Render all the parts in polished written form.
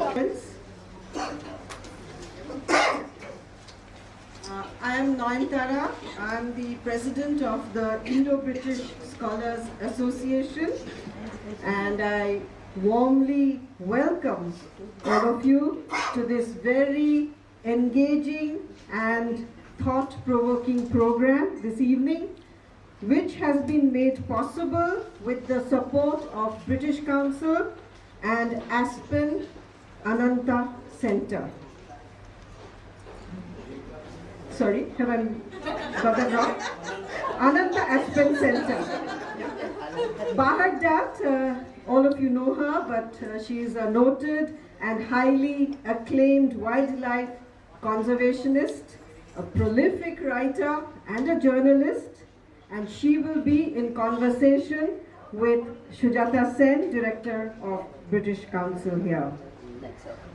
I am Nayanthara. I am the president of the Indo-British Scholars Association, and I warmly welcome all of you to this very engaging and thought-provoking program this evening, which has been made possible with the support of British Council and Aspen Ananta Centre. Sorry, have I got that wrong? Ananta Aspen Centre. Bahar Dutt, all of you know her, but she is a noted and highly acclaimed wildlife conservationist, a prolific writer and a journalist, and she will be in conversation with Sujata Sen, Director of British Council here.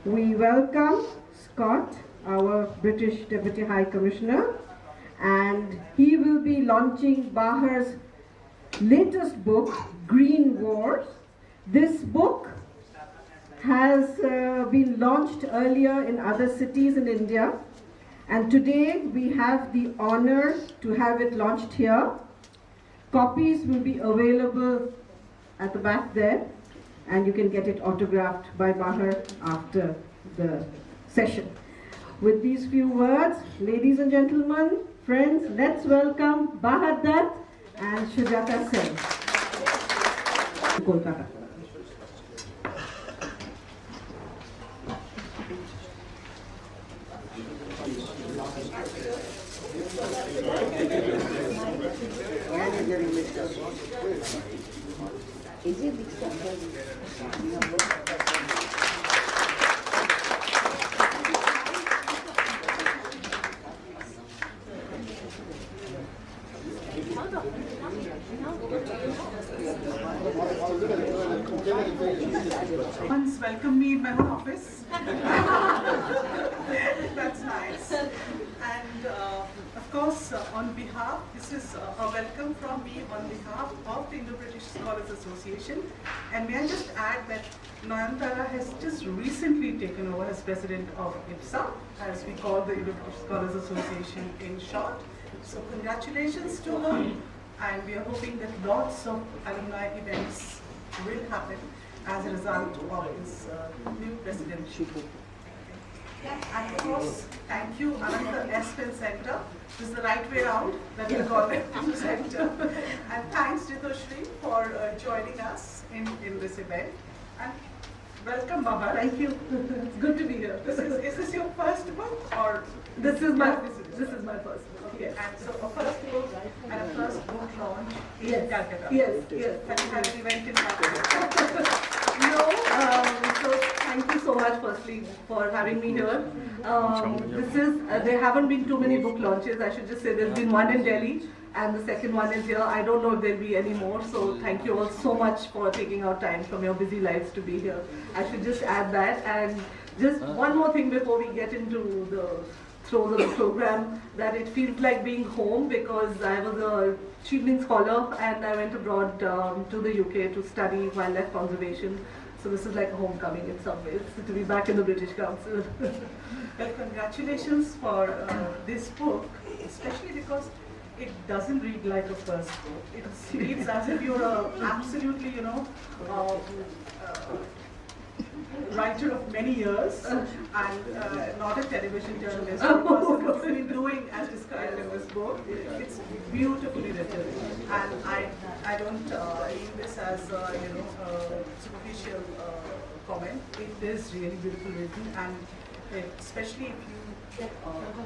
We welcome Scott, our British Deputy High Commissioner, and he will be launching Bahar's latest book, Green Wars. This book has been launched earlier in other cities in India, and today we have the honor to have it launched here. Copies will be available at the back there, and you can get it autographed by Bahar after the session. With these few words, ladies and gentlemen, friends, let's welcome Bahar Dutt and Sujata Sen. Kolkata. Is it mixed up? Once welcome me in my own office. That's nice. And of course, on behalf, this is a welcome from me on behalf of the Indo-British Scholars Association. And may I just add that Nayanthara has just recently taken over as president of IBSA, as we call the Indo-British Scholars Association in short. So congratulations to her, and we are hoping that lots of alumni events will happen as a result of this new presidency. And of course, thank you, Ananta Aspen Centre. This is the right way around, that we call it the centre. And thanks, Jitoshri, for joining us in this event. And welcome, Bahar. Thank you. It's good to be here. Is this your first book, or This is my first book. yes? And so a first book and a first book launch in Yes. Calcutta. Yes. Have you had an event in Calcutta? No, so thank you so much firstly for having me here. There haven't been too many book launches. I should just say there's been one in Delhi and the second one is here. I don't know if there'll be any more, so thank you all so much for taking out time from your busy lives to be here. I should just add that. And just one more thing before we get into the throes of the program, that it feels like being home, because I was a Chevening scholar and I went abroad to the UK to study wildlife conservation. So this is like a homecoming in some ways, to be back in the British Council. Well, congratulations for this book, especially because it doesn't read like a first book. It reads as if you're absolutely, writer of many years and not a television journalist, person who's been doing as described in this book. It's beautifully written, and I don't mean this as superficial comment. It is really beautifully written, and especially if you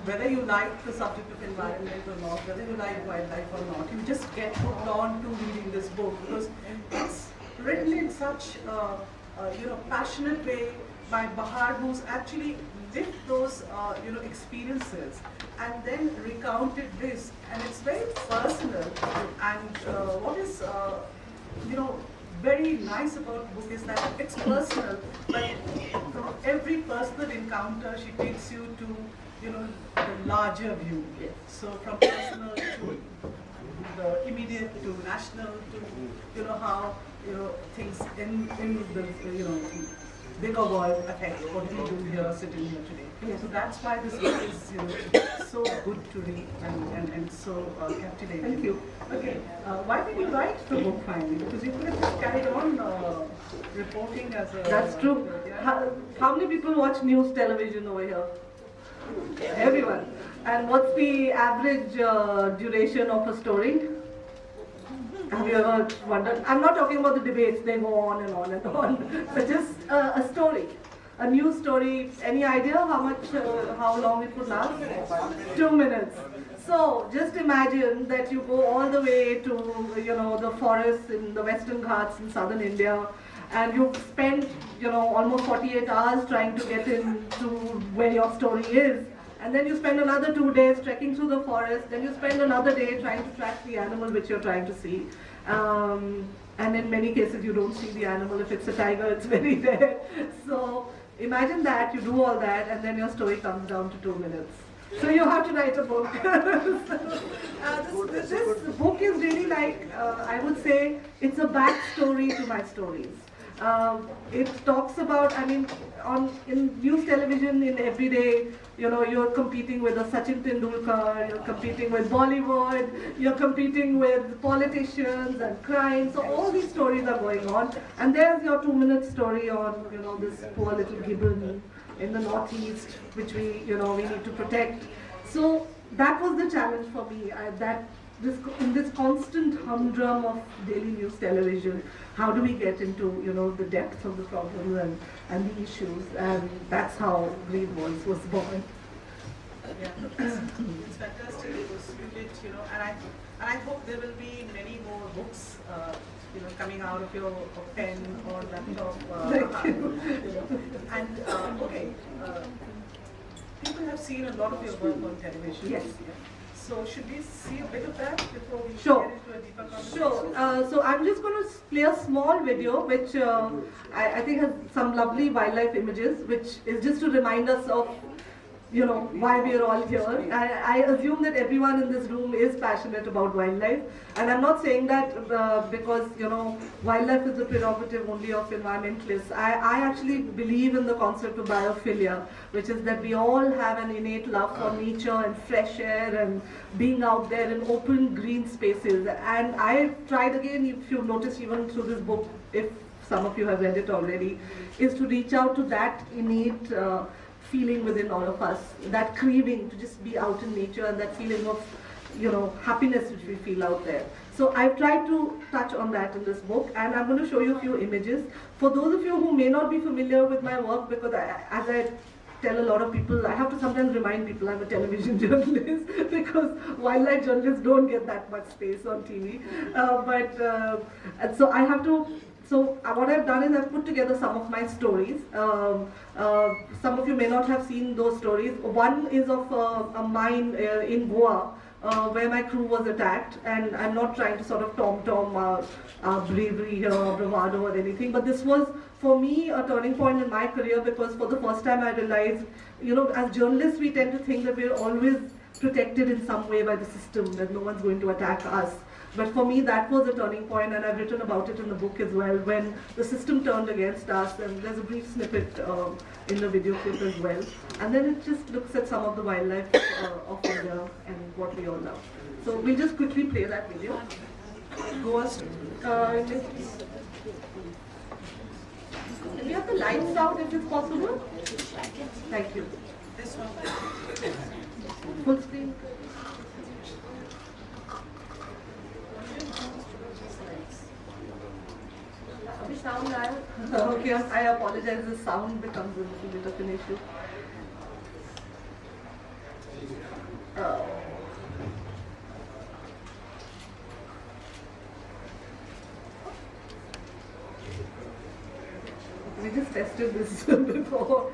whether you like the subject of environment or not, whether you like wildlife or not, you just get hooked on to reading this book, because it's written in such passionate way by Bahar, who's actually lived those experiences and then recounted this, and it's very personal. And what is very nice about the book is that it's personal, but from every personal encounter she takes you to the larger view. Yes. So from personal to the immediate to national to how things in the bigger world ahead, what we do here, sitting here today. Yes. So that's why this book is, so good to read and so captivating. Thank you. Okay, why did you write the book finally? Because you could have just carried on reporting as a... That's true. Yeah. How many people watch news television over here? Everyone. And what's the average duration of a story? Have you ever wondered? I'm not talking about the debates, they go on and on and on, but just a story, a news story. Any idea how long it would last? 2 minutes. So just imagine that you go all the way to the forests in the Western Ghats in southern India, and you spend almost 48 hours trying to get into where your story is. And then you spend another 2 days trekking through the forest, then you spend another day trying to track the animal which you're trying to see. And in many cases you don't see the animal. If it's a tiger, it's very rare. So imagine that, you do all that, and then your story comes down to 2 minutes. So you have to write a book. This book is really like, I would say, it's a backstory to my stories. It talks about, in news television, in everyday, you're competing with a Sachin Tendulkar, you're competing with Bollywood, you're competing with politicians and crime. So all these stories are going on. And there's your 2-minute story on, this poor little gibbon in the northeast, which we need to protect. So that was the challenge for me. In this constant humdrum of daily news television, how do we get into the depth of the problem and the issues, and that's how Green Walls was born. Yeah, it's fantastic. It was brilliant, and I hope there will be many more books, coming out of your pen or laptop. Thank you. And okay, people have seen a lot of your work on television. Yes. So should we see a bit of that before we Sure. get into a deeper conversation? Sure. So I'm just going to play a small video which I think has some lovely wildlife images, which is just to remind us of why we are all here. I assume that everyone in this room is passionate about wildlife, and I'm not saying that because wildlife is the prerogative only of environmentalists. I actually believe in the concept of biophilia, which is that we all have an innate love for nature and fresh air and being out there in open green spaces. And I tried again, if you've noticed even through this book, if some of you have read it already, is to reach out to that innate feeling within all of us, that craving to just be out in nature, and that feeling of happiness which we feel out there. So I've tried to touch on that in this book, and I'm going to show you a few images. For those of you who may not be familiar with my work, because as I tell a lot of people, I have to sometimes remind people I'm a television journalist because wildlife journalists don't get that much space on TV. And so I have to. So what I've done is I've put together some of my stories. Some of you may not have seen those stories. One is of a mine in Goa where my crew was attacked, and I'm not trying to sort of tom-tom bravery here or bravado or anything, but this was for me a turning point in my career, because for the first time I realized, as journalists we tend to think that we're always protected in some way by the system, that no one's going to attack us. But for me, that was a turning point, and I've written about it in the book as well, when the system turned against us, and there's a brief snippet in the video clip as well. And then it just looks at some of the wildlife of India and what we all love. So we'll just quickly play that video. Goa. Can we have the lights out if it's possible? Thank you. This one. Full screen. Sound okay, I apologize, the sound becomes a little bit of an issue. We just tested this before.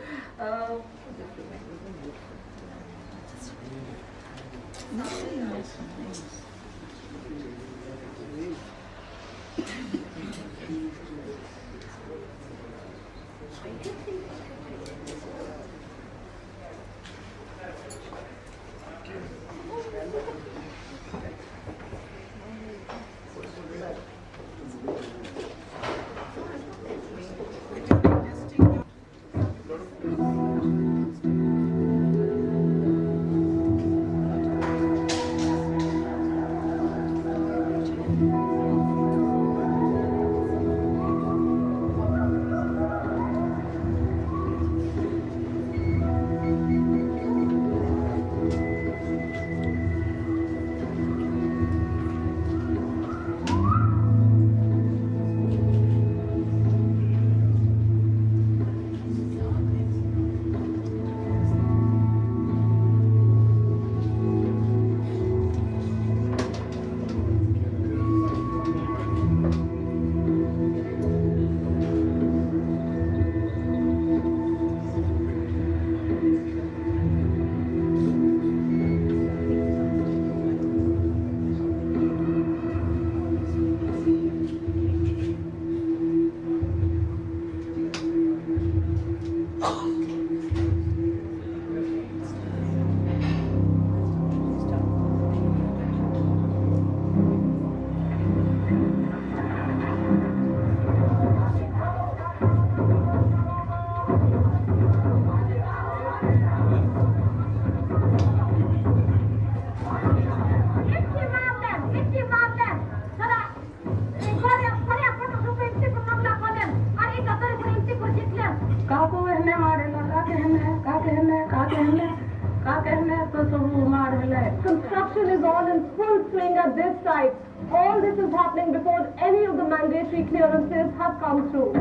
Construction is on in full swing at this site. All this is happening before any of the mandatory clearances have come through.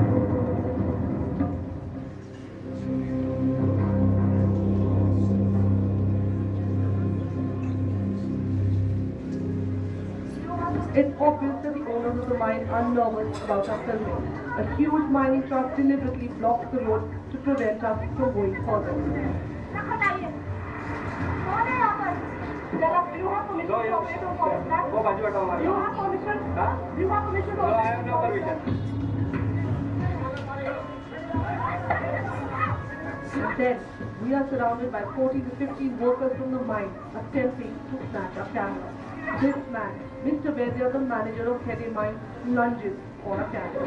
It's obvious that the owners of the mine are nervous about our filming. A huge mining truck deliberately blocks the road to prevent us from going further. Do you have permission to operate on forest land? Do you have permission? Do you have permission to operate? No, I have no permission. Then, we are surrounded by 40 to 15 workers from the mine attempting to snatch our camera. This man, Mr. Vedya, the manager of Heady Mine, lunges for a camera.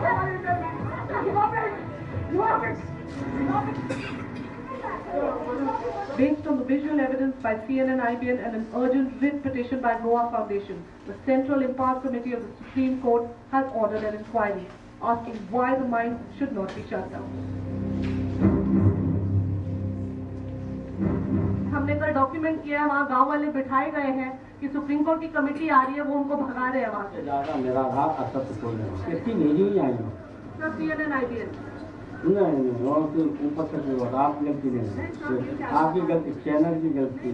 Based on the visual evidence by CNN, IBN and an urgent writ petition by Goa Foundation, the Central Impound Committee of the Supreme Court has ordered an inquiry asking why the mine should not be shut down. हमने कल document किया है, वहाँ गांव वाले बिठाए गए हैं कि सुप्रीम कोर्ट की कमेटी आ रही है, वो उनको भगा रहे हैं वहाँ से। ज़्यादा मेरा घाट असत्य बोल रहे हैं, इसकी नहीं हुई आई हो। Sir CNN, IBN। नहीं, वो तो ऊपर से बोल, आप गलती नहीं, आपकी गलती, चैनल की गलती,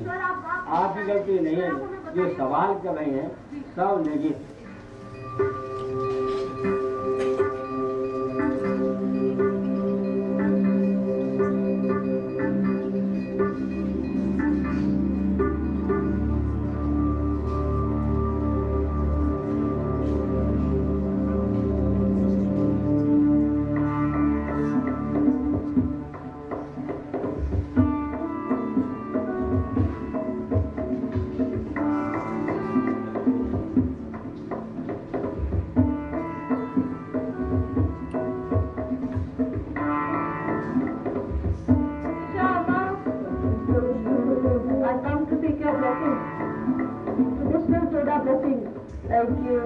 आपकी गलती नहीं है। जो सवाल कर रहे हैं सब लेकिन Thank you.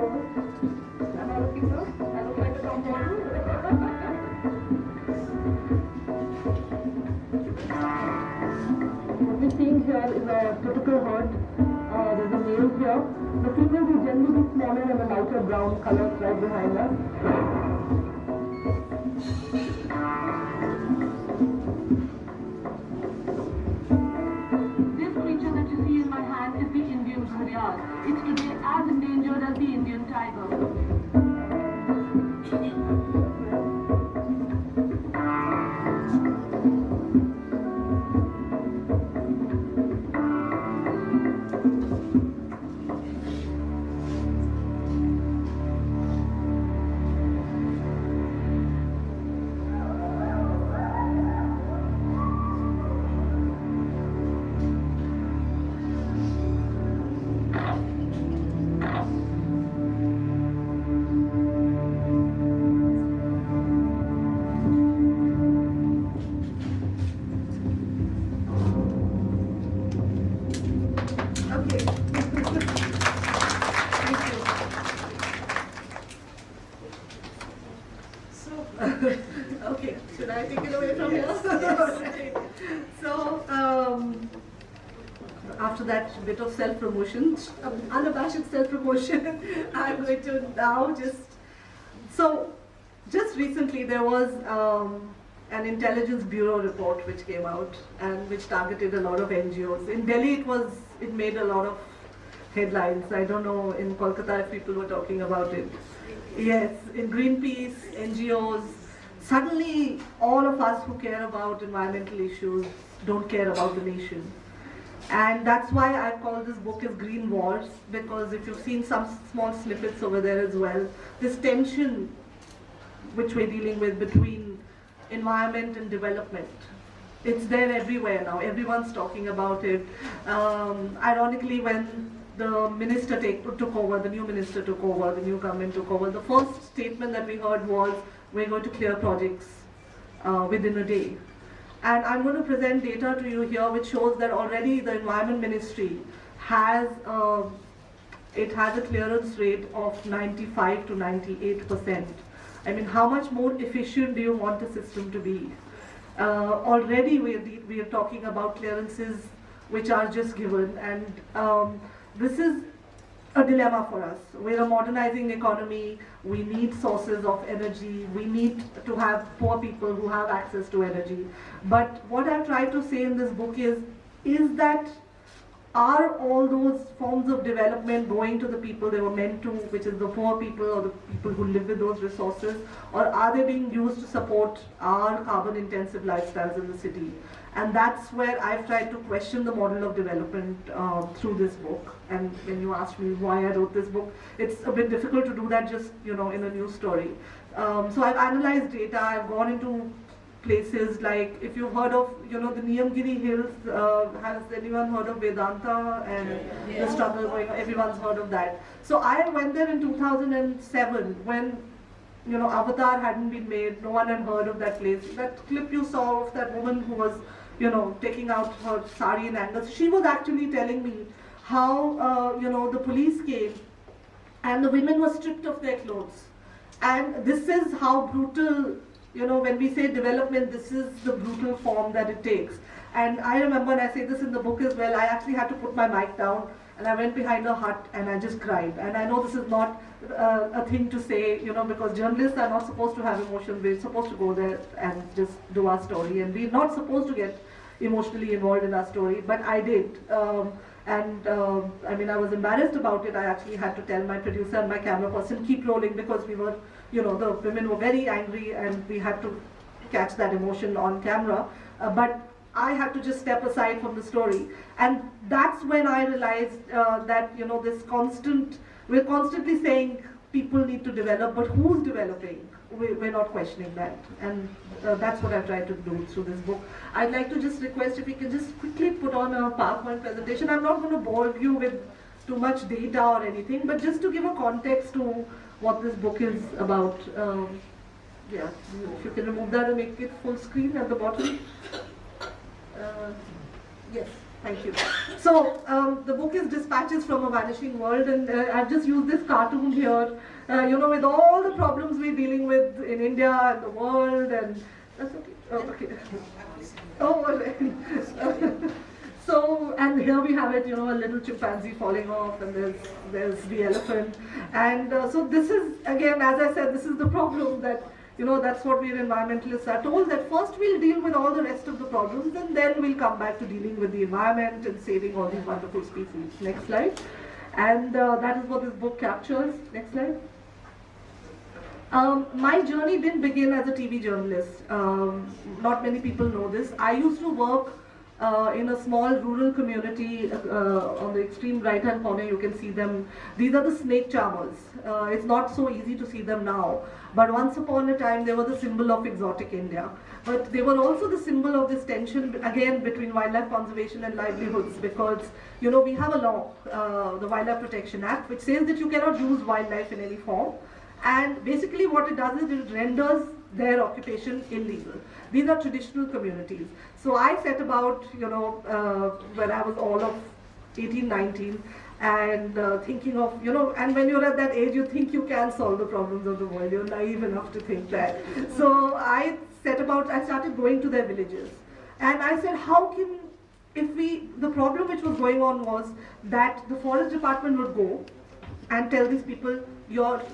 Am I looking good? I look like a top model. What we're seeing here is a typical herd. There's a male here. The females will generally be smaller and a lighter brown color right behind us. This creature that you see in my hand is the Indian gharial. It's today as endangered as the Indian tiger. Okay, should I take it away from here? Right. So, after that bit of self-promotion, unabashed self-promotion, I'm going to now just recently there was an intelligence bureau report which came out and which targeted a lot of NGOs. In Delhi it made a lot of headlines. I don't know in Kolkata if people were talking about it. Yes, in Greenpeace, NGOs, suddenly all of us who care about environmental issues don't care about the nation. And that's why I call this book as Green Wars, because if you've seen some small snippets over there as well, this tension which we're dealing with between environment and development, it's there everywhere now. Everyone's talking about it. Ironically, when the minister took over, the new minister took over, the new government took over, the first statement that we heard was, we're going to clear projects within a day. And I'm going to present data to you here which shows that already the Environment Ministry has a clearance rate of 95 to 98%. I mean, how much more efficient do you want the system to be? Already we are talking about clearances which are just given. And this is a dilemma for us. We're a modernizing economy. We need sources of energy. We need to have poor people who have access to energy. But what I try to say in this book is that are all those forms of development going to the people they were meant to, which is the poor people or the people who live with those resources, or are they being used to support our carbon-intensive lifestyles in the city? And that's where I've tried to question the model of development through this book. And when you asked me why I wrote this book, it's a bit difficult to do that just, in a news story. So I've analyzed data, I've gone into places like, if you've heard of, the Niyamgiri Hills, has anyone heard of Vedanta and the struggle going on? Everyone's heard of that. So I went there in 2007 when, Avatar hadn't been made, no one had heard of that place. That clip you saw of that woman who was, taking out her sari in anger, she was actually telling me how, the police came and the women were stripped of their clothes. And this is how brutal, when we say development, this is the brutal form that it takes. And I remember, and I say this in the book as well, I actually had to put my mic down and I went behind a hut and I just cried. And I know this is not a thing to say, because journalists are not supposed to have emotions. We're supposed to go there and just do our story. And we're not supposed to get emotionally involved in our story, but I did. I was embarrassed about it. I actually had to tell my producer and my camera person, keep rolling, because we were, the women were very angry and we had to catch that emotion on camera. But I had to just step aside from the story. And that's when I realized that, we're constantly saying people need to develop, but who's developing? We're not questioning that. And that's what I've tried to do through this book. I'd like to just request if we can just quickly put on a PowerPoint presentation. I'm not going to bore you with too much data or anything, but just to give a context to what this book is about. Yeah, if you can remove that and make it full screen at the bottom. Yes, thank you. So the book is Dispatches from a Vanishing World, and I've just used this cartoon here, with all the problems we're dealing with in India and the world, and that's okay. Oh, okay. Oh, okay. So, and here we have it, a little chimpanzee falling off, and there's the elephant. And so this is, again, as I said, this is the problem that, that's what we environmentalists are told, that first we'll deal with all the rest of the problems, and then we'll come back to dealing with the environment and saving all these wonderful species. Next slide. And that is what this book captures. Next slide. My journey didn't begin as a TV journalist. Not many people know this. I used to work in a small rural community on the extreme right hand corner. You can see them. These are the snake charmers. It's not so easy to see them now, but once upon a time they were the symbol of exotic India. But they were also the symbol of this tension, again, between wildlife conservation and livelihoods, because we have a law, the Wildlife Protection Act, which says that you cannot use wildlife in any form. And basically what it does is it renders their occupation illegal. These are traditional communities. So I set about, when I was all of 18, 19, and thinking of, and when you're at that age, you think you can solve the problems of the world. You're naive enough to think that. So I started going to their villages. And I said, how can, the problem which was going on was that the forest department would go and tell these people,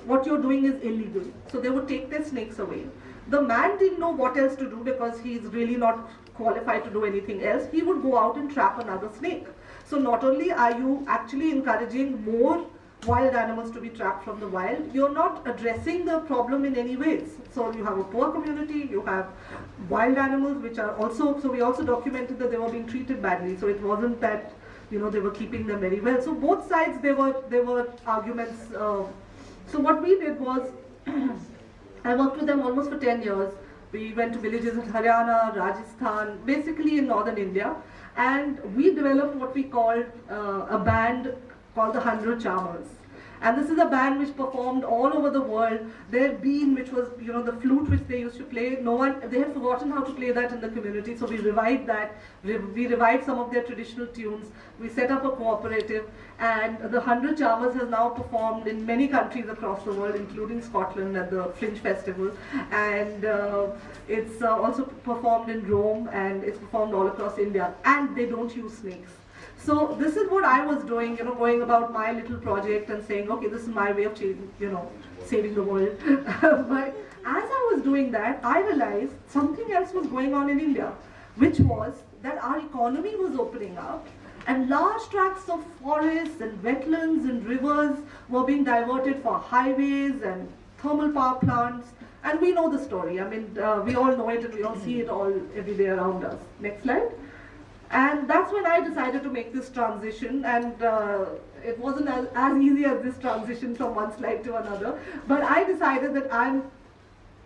what you're doing is illegal. So they would take their snakes away. The man didn't know what else to do because he's really not qualified to do anything else. He would go out and trap another snake. So not only are you actually encouraging more wild animals to be trapped from the wild, you're not addressing the problem in any ways. So you have a poor community, you have wild animals which are also, so we also documented that they were being treated badly. So it wasn't that, they were keeping them very well. So both sides, there were arguments. So what we did was, I worked with them almost for 10 years. We went to villages in Haryana, Rajasthan, basically in northern India. And we developed what we called a band called the 100 Charmers. And this is a band which performed all over the world. Their bean, which was, the flute which they used to play, they had forgotten how to play that in the community, so we revived that. We revived some of their traditional tunes. We set up a cooperative, and the 100 Charmers has now performed in many countries across the world, including Scotland at the Fringe Festival. And it's also performed in Rome, and it's performed all across India. And they don't use snakes. So this is what I was doing, going about my little project and saying, okay, this is my way of saving the world. But as I was doing that, I realized something else was going on in India, which was that our economy was opening up and large tracts of forests and wetlands and rivers were being diverted for highways and thermal power plants. And we know the story. I mean, we all know it and we all see it all every day around us. Next slide. And that's when I decided to make this transition, and it wasn't as easy as this transition from one slide to another. But I decided that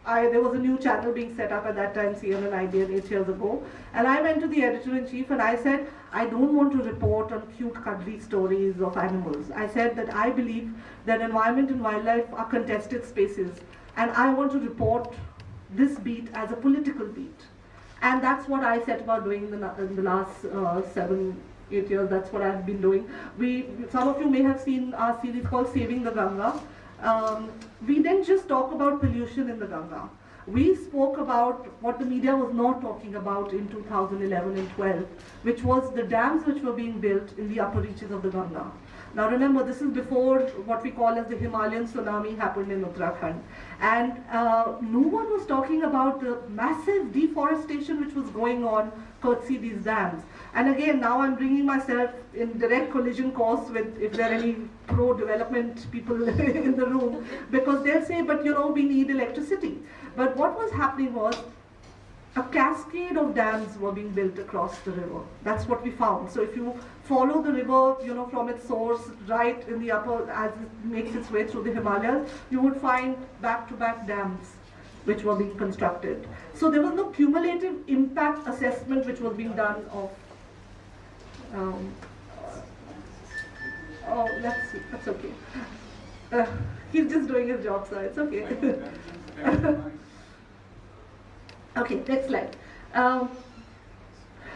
there was a new channel being set up at that time, CNN IBN, 8 years ago. And I went to the editor-in-chief and I said, I don't want to report on cute, cuddly stories of animals. I said that I believe that environment and wildlife are contested spaces. And I want to report this beat as a political beat. And that's what I set about doing in the last 7-8 years. That's what I've been doing. Some of you may have seen our series called Saving the Ganga. We didn't just talk about pollution in the Ganga. We spoke about what the media was not talking about in 2011 and 12, which was the dams which were being built in the upper reaches of the Ganga. Now remember, this is before what we call as the Himalayan tsunami happened in Uttarakhand. And no one was talking about the massive deforestation which was going on courtesy these dams. And again, now I'm bringing myself in direct collision course with if there are any pro-development people in the room, because they'll say, but we need electricity. But what was happening was, a cascade of dams were being built across the river. That's what we found. So if you follow the river, from its source right in the upper, as it makes its way through the Himalayas, you would find back-to-back dams which were being constructed. So there was no cumulative impact assessment which was being done of, let's see, that's okay. He's just doing his job, so it's okay. Okay, next slide.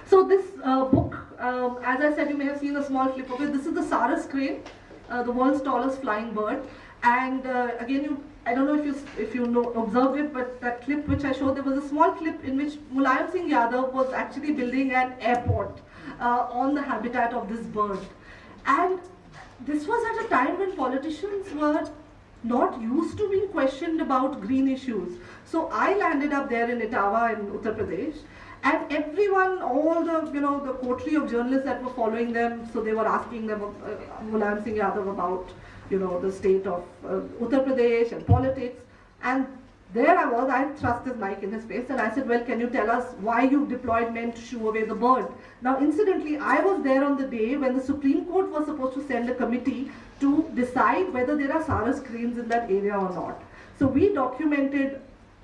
So this book, as I said, you may have seen a small clip of it. This is the Saras crane, the world's tallest flying bird. And again, I don't know if you observed it, but that clip which I showed, there was a small clip in which Mulayam Singh Yadav was actually building an airport on the habitat of this bird. And this was at a time when politicians were not used to being questioned about green issues. So I landed up there in Etawah in Uttar Pradesh, and everyone, all the coterie of journalists that were following them, so they were asking them, Mulayam Singh Yadav, about the state of Uttar Pradesh and politics. And there I thrust his mic in his face and I said, well, can you tell us why you've deployed men to shoo away the bird? Now, incidentally, I was there on the day when the Supreme Court was supposed to send a committee to decide whether there are Saras cranes in that area or not. So we documented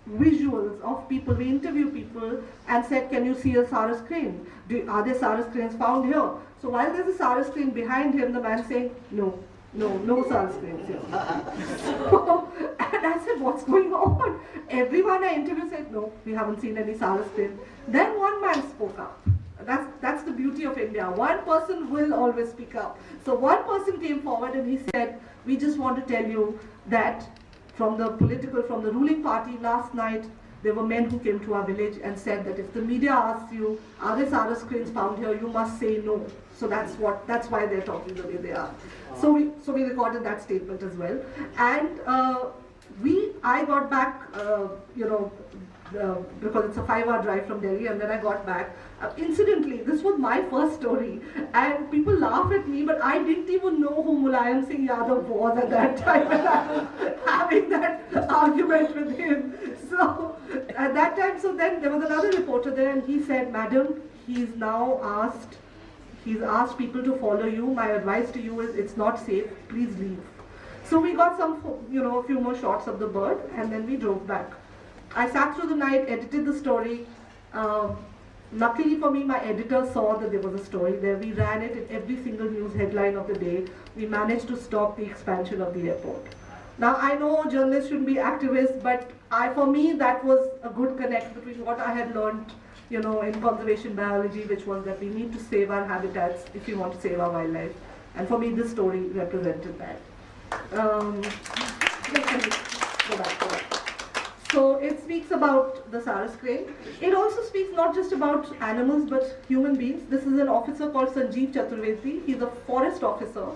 visuals of people, we interviewed people and said, can you see a Saras crane? Are there Saras cranes found here? So while there's a Saras crane behind him, the man saying, no Saras cranes here. And I said, what's going on? Everyone I interviewed said, no, we haven't seen any Saras crane. Then one man spoke up. That's the beauty of India. One person will always speak up. So one person came forward and he said, we just want to tell you that from the ruling party last night, there were men who came to our village and said that if the media asks you, are there Saras cranes found here, you must say no. So that's why they're talking the way they are. So we recorded that statement as well. And I got back, because it's a 5-hour drive from Delhi, and then I got back. Incidentally, this was my first story, and people laugh at me, but I didn't even know who Mulayam Singh Yadav was at that time, and I was having that argument with him. So at that time, so then there was another reporter there, and he said, Madam, he's asked people to follow you. My advice to you is, it's not safe. Please leave. So we got some, a few more shots of the bird, and then we drove back. I sat through the night, edited the story. Luckily for me, my editor saw that there was a story there. We ran it in every single news headline of the day. We managed to stop the expansion of the airport. Now, I know journalists shouldn't be activists, but for me, that was a good connect between what I had learned, in conservation biology, which was that we need to save our habitats if we want to save our wildlife. And for me, this story represented that. Go back. So it's speaks about the Saras crane. It also speaks not just about animals but human beings. This is an officer called Sanjeev Chaturvedi. He's a forest officer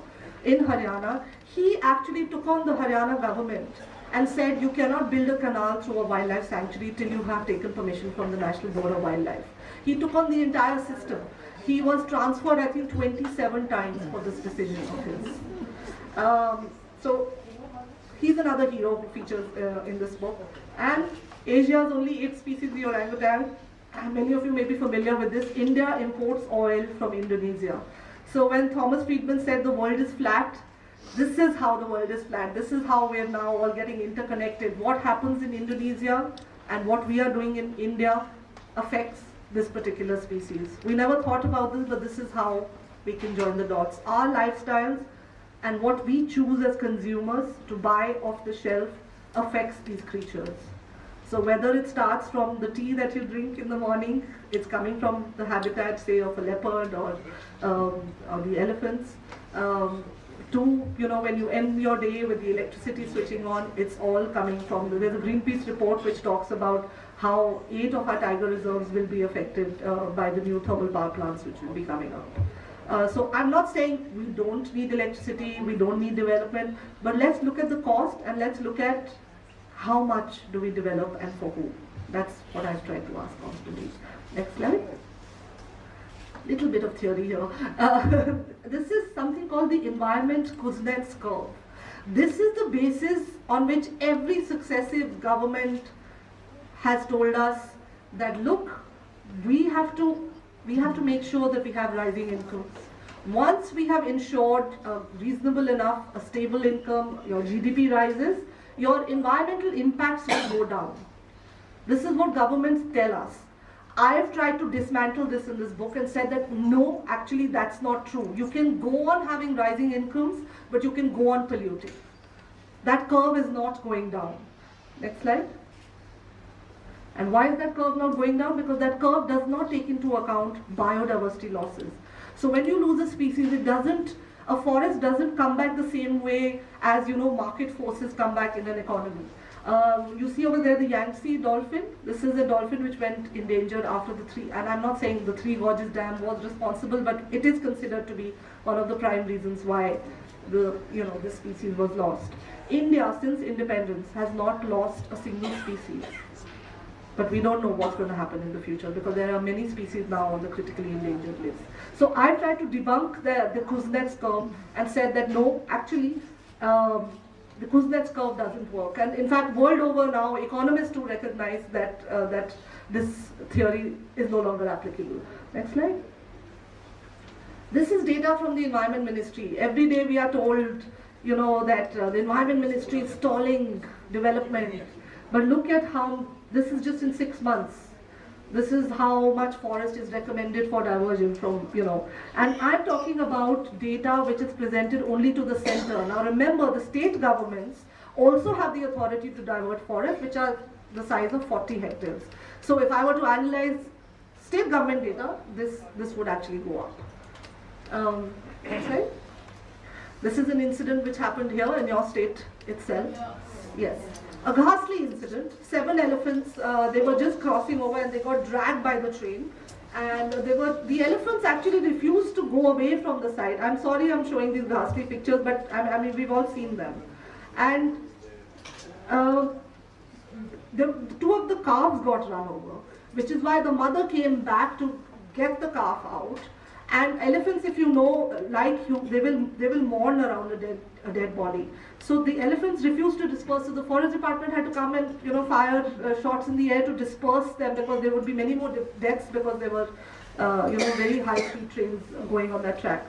in Haryana. He actually took on the Haryana government and said you cannot build a canal through a wildlife sanctuary till you have taken permission from the National Board of Wildlife. He took on the entire system. He was transferred, I think, 27 times for this decision of his. So he's another hero who features in this book. And Asia's only 8 species, the orangutan. Many of you may be familiar with this. India imports oil from Indonesia. So when Thomas Friedman said the world is flat, this is how the world is flat. This is how we are now all getting interconnected. What happens in Indonesia and what we are doing in India affects this particular species. We never thought about this, but this is how we can join the dots. Our lifestyles and what we choose as consumers to buy off the shelf affects these creatures. So whether it starts from the tea that you drink in the morning, it's coming from the habitat, say, of a leopard or the elephants, to, when you end your day with the electricity switching on, it's all coming from, there's a Greenpeace report which talks about how 8 of our tiger reserves will be affected by the new thermal power plants which will be coming up. So I'm not saying we don't need electricity, we don't need development, but let's look at the cost and let's look at how much do we develop and for who. That's what I've tried to ask constantly. Next slide. Little bit of theory here. This is something called the environment Kuznets curve. This is the basis on which every successive government has told us that look, we have to make sure that we have rising incomes. Once we have ensured a reasonable enough, a stable income, your GDP rises, your environmental impacts will go down. This is what governments tell us. I have tried to dismantle this in this book and said that no, actually that's not true. You can go on having rising incomes, but you can go on polluting. That curve is not going down. Next slide. And why is that curve not going down? Because that curve does not take into account biodiversity losses. So when you lose a species, a forest doesn't come back the same way as, market forces come back in an economy. You see over there the Yangtze dolphin. This is a dolphin which went endangered after and I'm not saying the Three Gorges Dam was responsible, but it is considered to be one of the prime reasons why this species was lost. India, since independence, has not lost a single species. But we don't know what's going to happen in the future because there are many species now on the critically endangered list. So I tried to debunk the Kuznets curve and said that no, actually, the Kuznets curve doesn't work. And in fact, world over now, economists do recognize that this theory is no longer applicable. Next slide. This is data from the Environment Ministry. Every day we are told, that the Environment Ministry is stalling development. But look at how, this is just in 6 months. This is how much forest is recommended for diversion from, And I'm talking about data which is presented only to the center. Now remember, the state governments also have the authority to divert forests, which are the size of 40 hectares. So if I were to analyze state government data, this would actually go up. Next slide. This is an incident which happened here in your state itself. Yes. A ghastly incident. 7 elephants, they were just crossing over and they got dragged by the train. And the elephants actually refused to go away from the side. I'm sorry I'm showing these ghastly pictures, but I mean we've all seen them. And the 2 of the calves got run over, which is why the mother came back to get the calf out. And elephants, if you know, like you, they will mourn around a dead body. So the elephants refused to disperse. So the forest department had to come and fire shots in the air to disperse them because there would be many more deaths because there were very high-speed trains going on that track.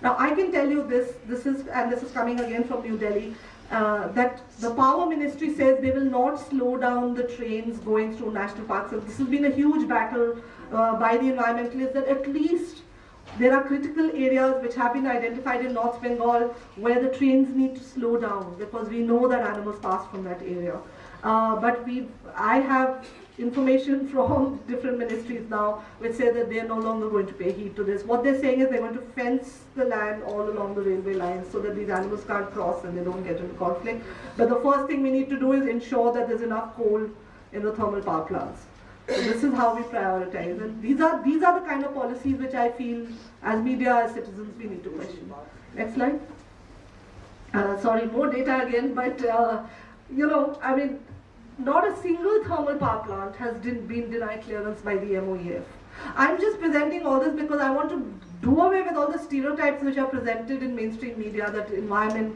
Now I can tell you this is coming again from New Delhi. That the Power Ministry says they will not slow down the trains going through national parks. So this has been a huge battle by the environmentalists that at least there are critical areas which have been identified in North Bengal where the trains need to slow down because we know that animals pass from that area. But I have information from different ministries now which say that they are no longer going to pay heed to this. What they're saying is they're going to fence the land all along the railway lines so that these animals can't cross and they don't get into conflict. But the first thing we need to do is ensure that there's enough coal in the thermal power plants. So this is how we prioritize, and these are the kind of policies which I feel, as media, as citizens, we need to question. Next slide. Sorry, more data again, but you know, I mean, not a single thermal power plant has been denied clearance by the MOEF. I'm just presenting all this because I want to do away with all the stereotypes which are presented in mainstream media that environment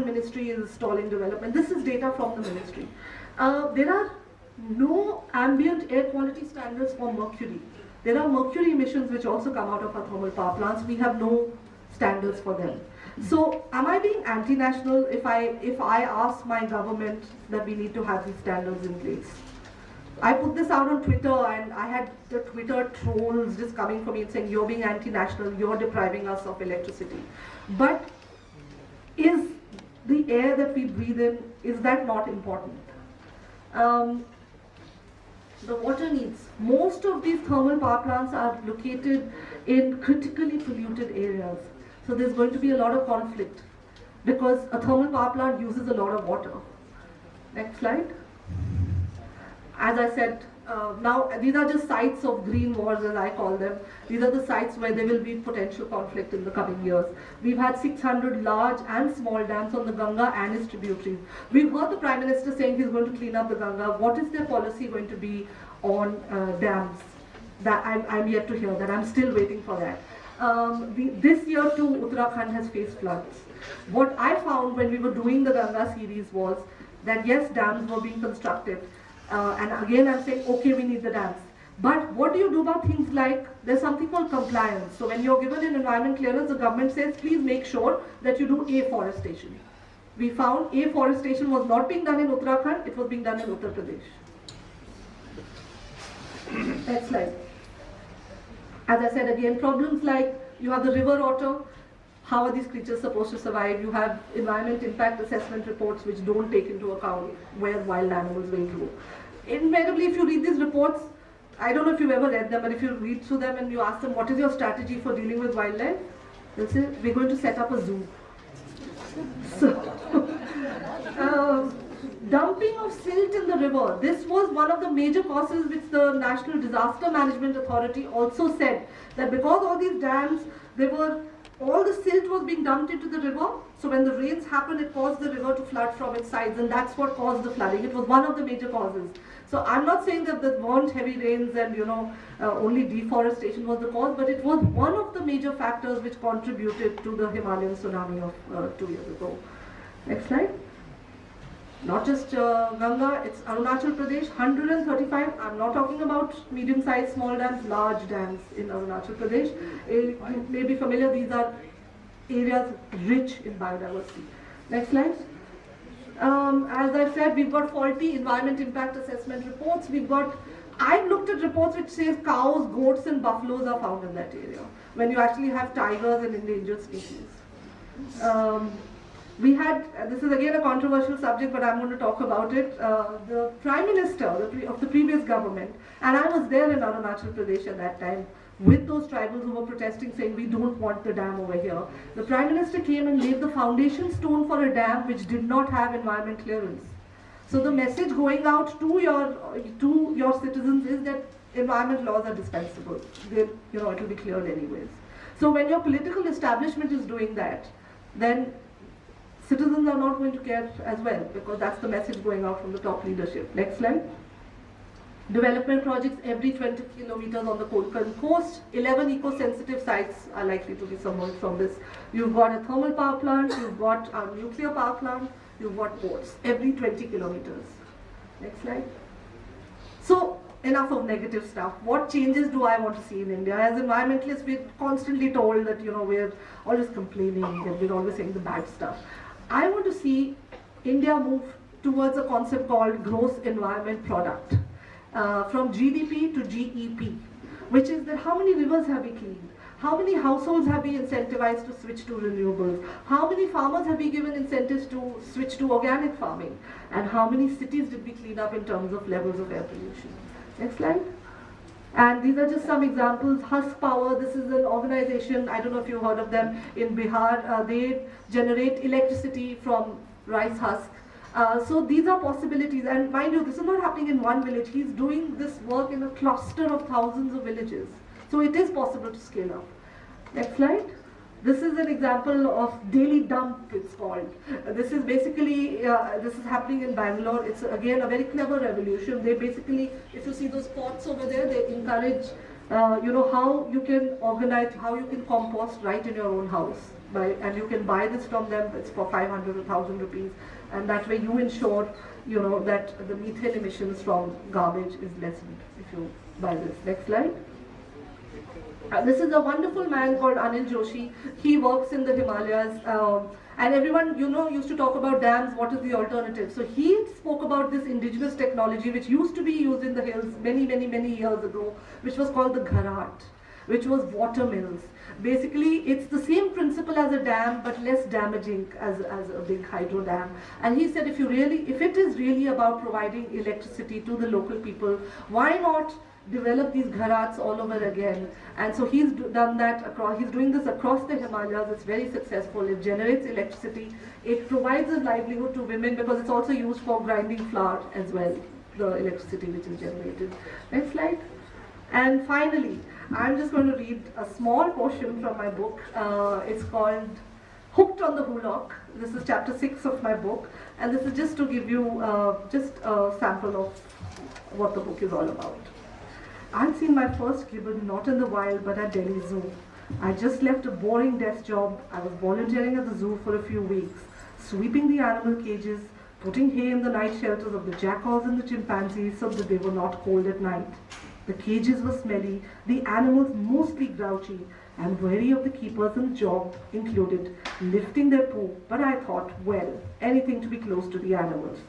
ministry is stalling development. This is data from the ministry. There are no ambient air quality standards for mercury. There are mercury emissions which also come out of our thermal power plants. We have no standards for them. So am I being anti-national if I ask my government that we need to have these standards in place? I put this out on Twitter and I had the Twitter trolls just coming for me and saying, you're being anti-national, you're depriving us of electricity. But is the air that we breathe in, is that not important? The water needs. Most of these thermal power plants are located in critically polluted areas. So there's going to be a lot of conflict because a thermal power plant uses a lot of water. Next slide. As I said, now these are just sites of green wars, as I call them. These are the sites where there will be potential conflict in the coming years. We've had 600 large and small dams on the Ganga and its tributaries. We've heard the Prime Minister saying he's going to clean up the Ganga. What is their policy going to be on dams? That I'm yet to hear that. I'm still waiting for that. This year too, Uttarakhand has faced floods. What I found when we were doing the Ganga series was that yes, dams were being constructed. And again, I'm saying, okay, we need the dams. But what do you do about things like, there's something called compliance. So when you're given an environment clearance, the government says, please make sure that you do afforestation. We found afforestation was not being done in Uttarakhand, it was being done in Uttar Pradesh. Next slide. As I said again, problems like you have the river otter. How are these creatures supposed to survive? You have environment impact assessment reports which don't take into account where wild animals will grow. Invariably, if you read these reports, I don't know if you've ever read them, but if you read through them and you ask them, what is your strategy for dealing with wildlife? They'll say, we're going to set up a zoo. So, dumping of silt in the river. This was one of the major causes which the National Disaster Management Authority also said that because all these dams, all the silt was being dumped into the river. So when the rains happened, it caused the river to flood from its sides, and that's what caused the flooding. It was one of the major causes. So I'm not saying that there weren't heavy rains and only deforestation was the cause, but it was one of the major factors which contributed to the Himalayan tsunami of 2 years ago. Next slide. Not just Ganga, it's Arunachal Pradesh, 135, I'm not talking about medium-sized small dams, large dams in Arunachal Pradesh. You may be familiar, these are areas rich in biodiversity. Next slide. As I said, we've got faulty environment impact assessment reports. I've looked at reports which says cows, goats and buffaloes are found in that area, when you actually have tigers and endangered species. We had, this is again a controversial subject, but I'm going to talk about it. The Prime Minister of the previous government, and I was there in Arunachal Pradesh at that time, with those tribals who were protesting saying we don't want the dam over here. The Prime Minister came and laid the foundation stone for a dam which did not have environment clearance. So the message going out to your citizens is that environment laws are dispensable. It will be cleared anyways. So when your political establishment is doing that, then citizens are not going to care as well, because that's the message going out from the top leadership. Next slide. Development projects every 20 kilometers on the Konkan coast. 11 eco-sensitive sites are likely to be submerged from this. You've got a thermal power plant, you've got a nuclear power plant, you've got ports every 20 kilometers. Next slide. So enough of negative stuff. What changes do I want to see in India? As environmentalists, we're constantly told that we're always complaining and we're always saying the bad stuff. I want to see India move towards a concept called gross environment product. From GDP to GEP, which is that how many rivers have we cleaned? How many households have we incentivized to switch to renewables? How many farmers have we given incentives to switch to organic farming? And how many cities did we clean up in terms of levels of air pollution? Next slide. And these are just some examples. Husk Power, this is an organization, I don't know if you've heard of them, in Bihar. They generate electricity from rice husk. So these are possibilities, and mind you, this is not happening in one village. He's doing this work in a cluster of thousands of villages. So it is possible to scale up. Next slide. This is an example of daily dump, it's called. This is basically, this is happening in Bangalore. It's again a very clever revolution. They basically, if you see those pots over there, they encourage, how you can organize, how you can compost right in your own house. And you can buy this from them, it's for 500 or 1,000 rupees. And that way you ensure, that the methane emissions from garbage is lessened if you buy this. Next slide. This is a wonderful man called Anil Joshi. He works in the Himalayas, and everyone, used to talk about dams, what is the alternative? So he spoke about this indigenous technology which used to be used in the hills many, many, many years ago, which was called the gharat, which was water mills. Basically, it's the same principle as a dam, but less damaging as a big hydro dam. And he said, if it is really about providing electricity to the local people, why not develop these gharats all over again? And so he's done that he's doing this across the Himalayas. It's very successful. It generates electricity. It provides a livelihood to women because it's also used for grinding flour as well, the electricity which is generated. Next slide. And finally, I'm just going to read a small portion from my book. It's called Hooked on the Hulock. This is chapter 6 of my book, and this is just to give you just a sample of what the book is all about. I'd seen my first gibbon not in the wild but at Delhi Zoo. I just left a boring desk job. I was volunteering at the zoo for a few weeks, sweeping the animal cages, putting hay in the night shelters of the jackals and the chimpanzees so that they were not cold at night. The cages were smelly, the animals mostly grouchy, and wary of the keepers, and the job included lifting their poo, but I thought, well, anything to be close to the animals.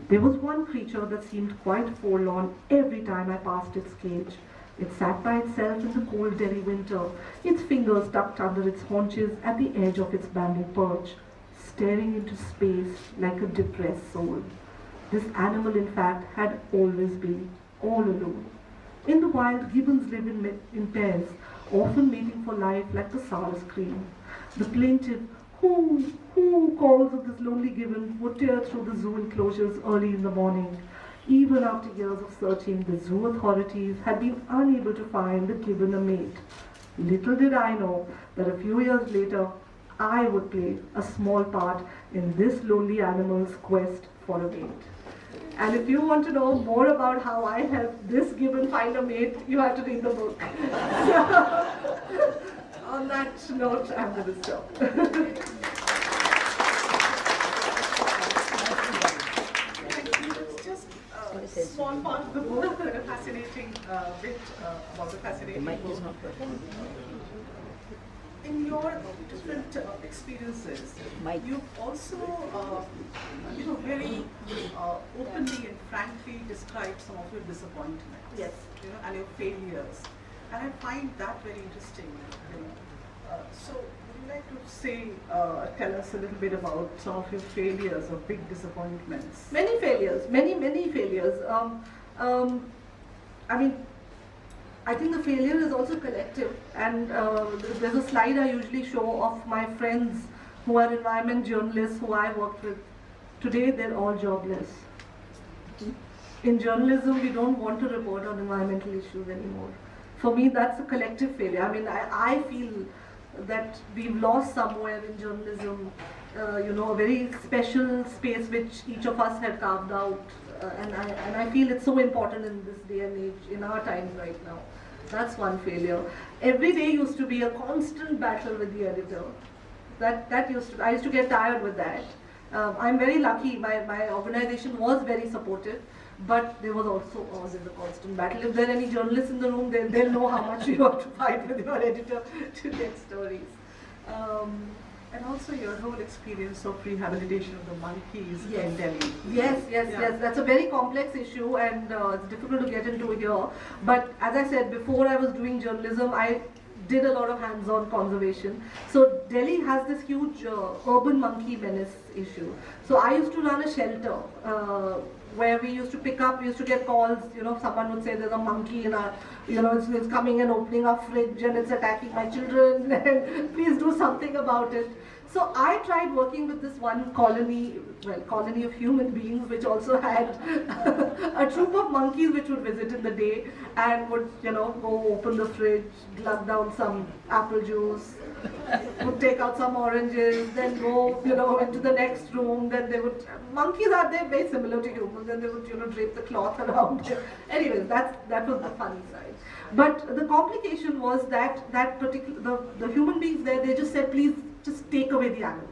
There was one creature that seemed quite forlorn every time I passed its cage. It sat by itself in the cold Delhi winter, its fingers tucked under its haunches at the edge of its bamboo perch, staring into space like a depressed soul. This animal, in fact, had always been all alone. In the wild, gibbons live in pairs, often mating for life like the sour scream. The plaintive who calls of this lonely gibbon would tear through the zoo enclosures early in the morning. Even after years of searching, the zoo authorities had been unable to find the gibbon a mate. Little did I know that a few years later, I would play a small part in this lonely animal's quest for a mate. And if you want to know more about how I helped this gibbon find a mate, you have to read the book. On that note, I'm going to stop. It's just a small part of the book, but a fascinating bit about the fascinating book. In your different experiences, you've also, very openly and frankly described some of your disappointments, Yes. and your failures, and I find that very interesting. So, would you like to tell us a little bit about some of your failures or big disappointments? Many failures, many failures. I think the failure is also collective, and there's a slide I usually show of my friends who are environment journalists who I worked with. Today they're all jobless. In journalism, we don't want to report on environmental issues anymore. For me, that's a collective failure. I feel that we've lost somewhere in journalism, a very special space which each of us had carved out. And I feel it's so important in this day and age, in our times right now. That's one failure. Every day used to be a constant battle with the editor. I used to get tired with that. I'm very lucky, my organization was very supportive, but there was also always a constant battle. If there are any journalists in the room, they'll know how much you have to fight with your editor to get stories. And also your whole experience of rehabilitation of the monkeys in Delhi. Yes. That's a very complex issue, and it's difficult to get into here. But as I said, before I was doing journalism, I did a lot of hands-on conservation. So Delhi has this huge urban monkey menace issue. So I used to run a shelter where we used to get calls, someone would say there's a monkey in our, it's coming and opening our fridge and it's attacking my children, and please do something about it. So I tried working with this one colony, well, colony of human beings, which also had a troop of monkeys which would visit in the day and would, you know, go open the fridge, glug down some apple juice, would take out some oranges, then go, you know, into the next room. Then they would, monkeys are there very similar to humans, then they would, you know, drape the cloth around it. Anyways, that was the funny side. But the complication was that the human beings there, they just said, please just take away the animals.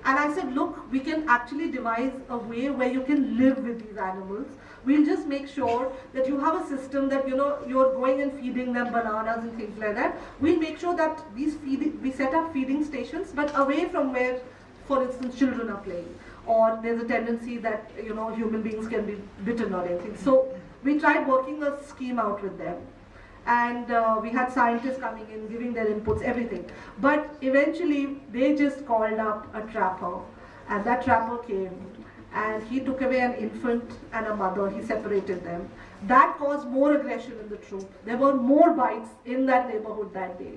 And I said, look, we can actually devise a way where you can live with these animals. We'll just make sure that you have a system that, you know, you're going and feeding them bananas and things like that. We'll make sure that we set up feeding stations, but away from where, for instance, children are playing, or there's a tendency that, you know, human beings can be bitten or anything. So we tried working a scheme out with them. And we had scientists coming in, giving their inputs, everything. But eventually, they just called up a trapper, and that trapper came, and he took away an infant and a mother. He separated them. That caused more aggression in the troop. There were more bites in that neighborhood that day.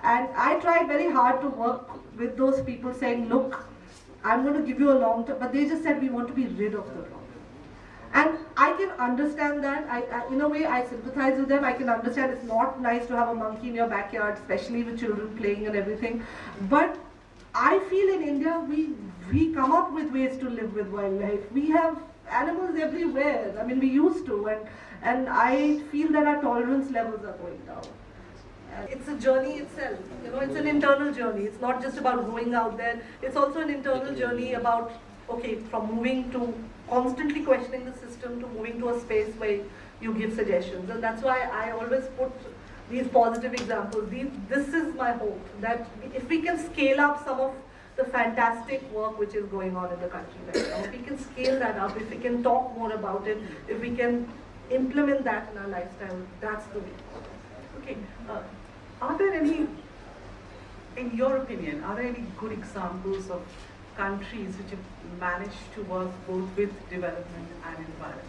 And I tried very hard to work with those people, saying, look, I'm going to give you a long term, but they just said, we want to be rid of the problem. And I can understand that. In a way, I sympathize with them. I can understand it's not nice to have a monkey in your backyard, especially with children playing and everything. But I feel in India, we come up with ways to live with wildlife. We have animals everywhere. I mean, we used to. And I feel that our tolerance levels are going down. It's a journey itself. You know, it's an internal journey. It's not just about going out there. It's also an internal journey about, okay, from moving to constantly questioning the system to moving to a space where you give suggestions. And that's why I always put these positive examples. This is my hope, that if we can scale up some of the fantastic work which is going on in the country right now, if we can scale that up, if we can talk more about it, if we can implement that in our lifestyle, that's the way. Okay, are there any, in your opinion, are there any good examples of countries which have managed to work both with development and environment?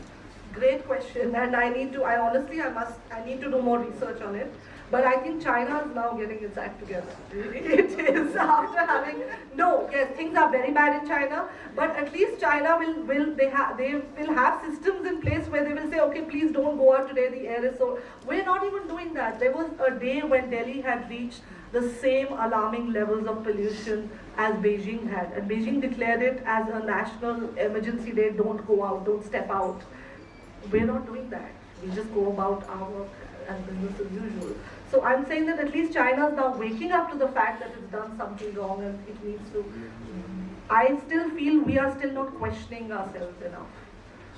Great question, and I need to do more research on it. But I think China is now getting its act together. It is after having yes, things are very bad in China, but at least China will have systems in place where they will say, okay, please don't go out today. The air is so. We're not even doing that. There was a day when Delhi had reached the same alarming levels of pollution as Beijing had, and Beijing declared it as a national emergency day. Don't go out. Don't step out. We're not doing that. We just go about our work as business as usual. So I'm saying that at least China is now waking up to the fact that it's done something wrong and it needs to. I still feel we are still not questioning ourselves enough.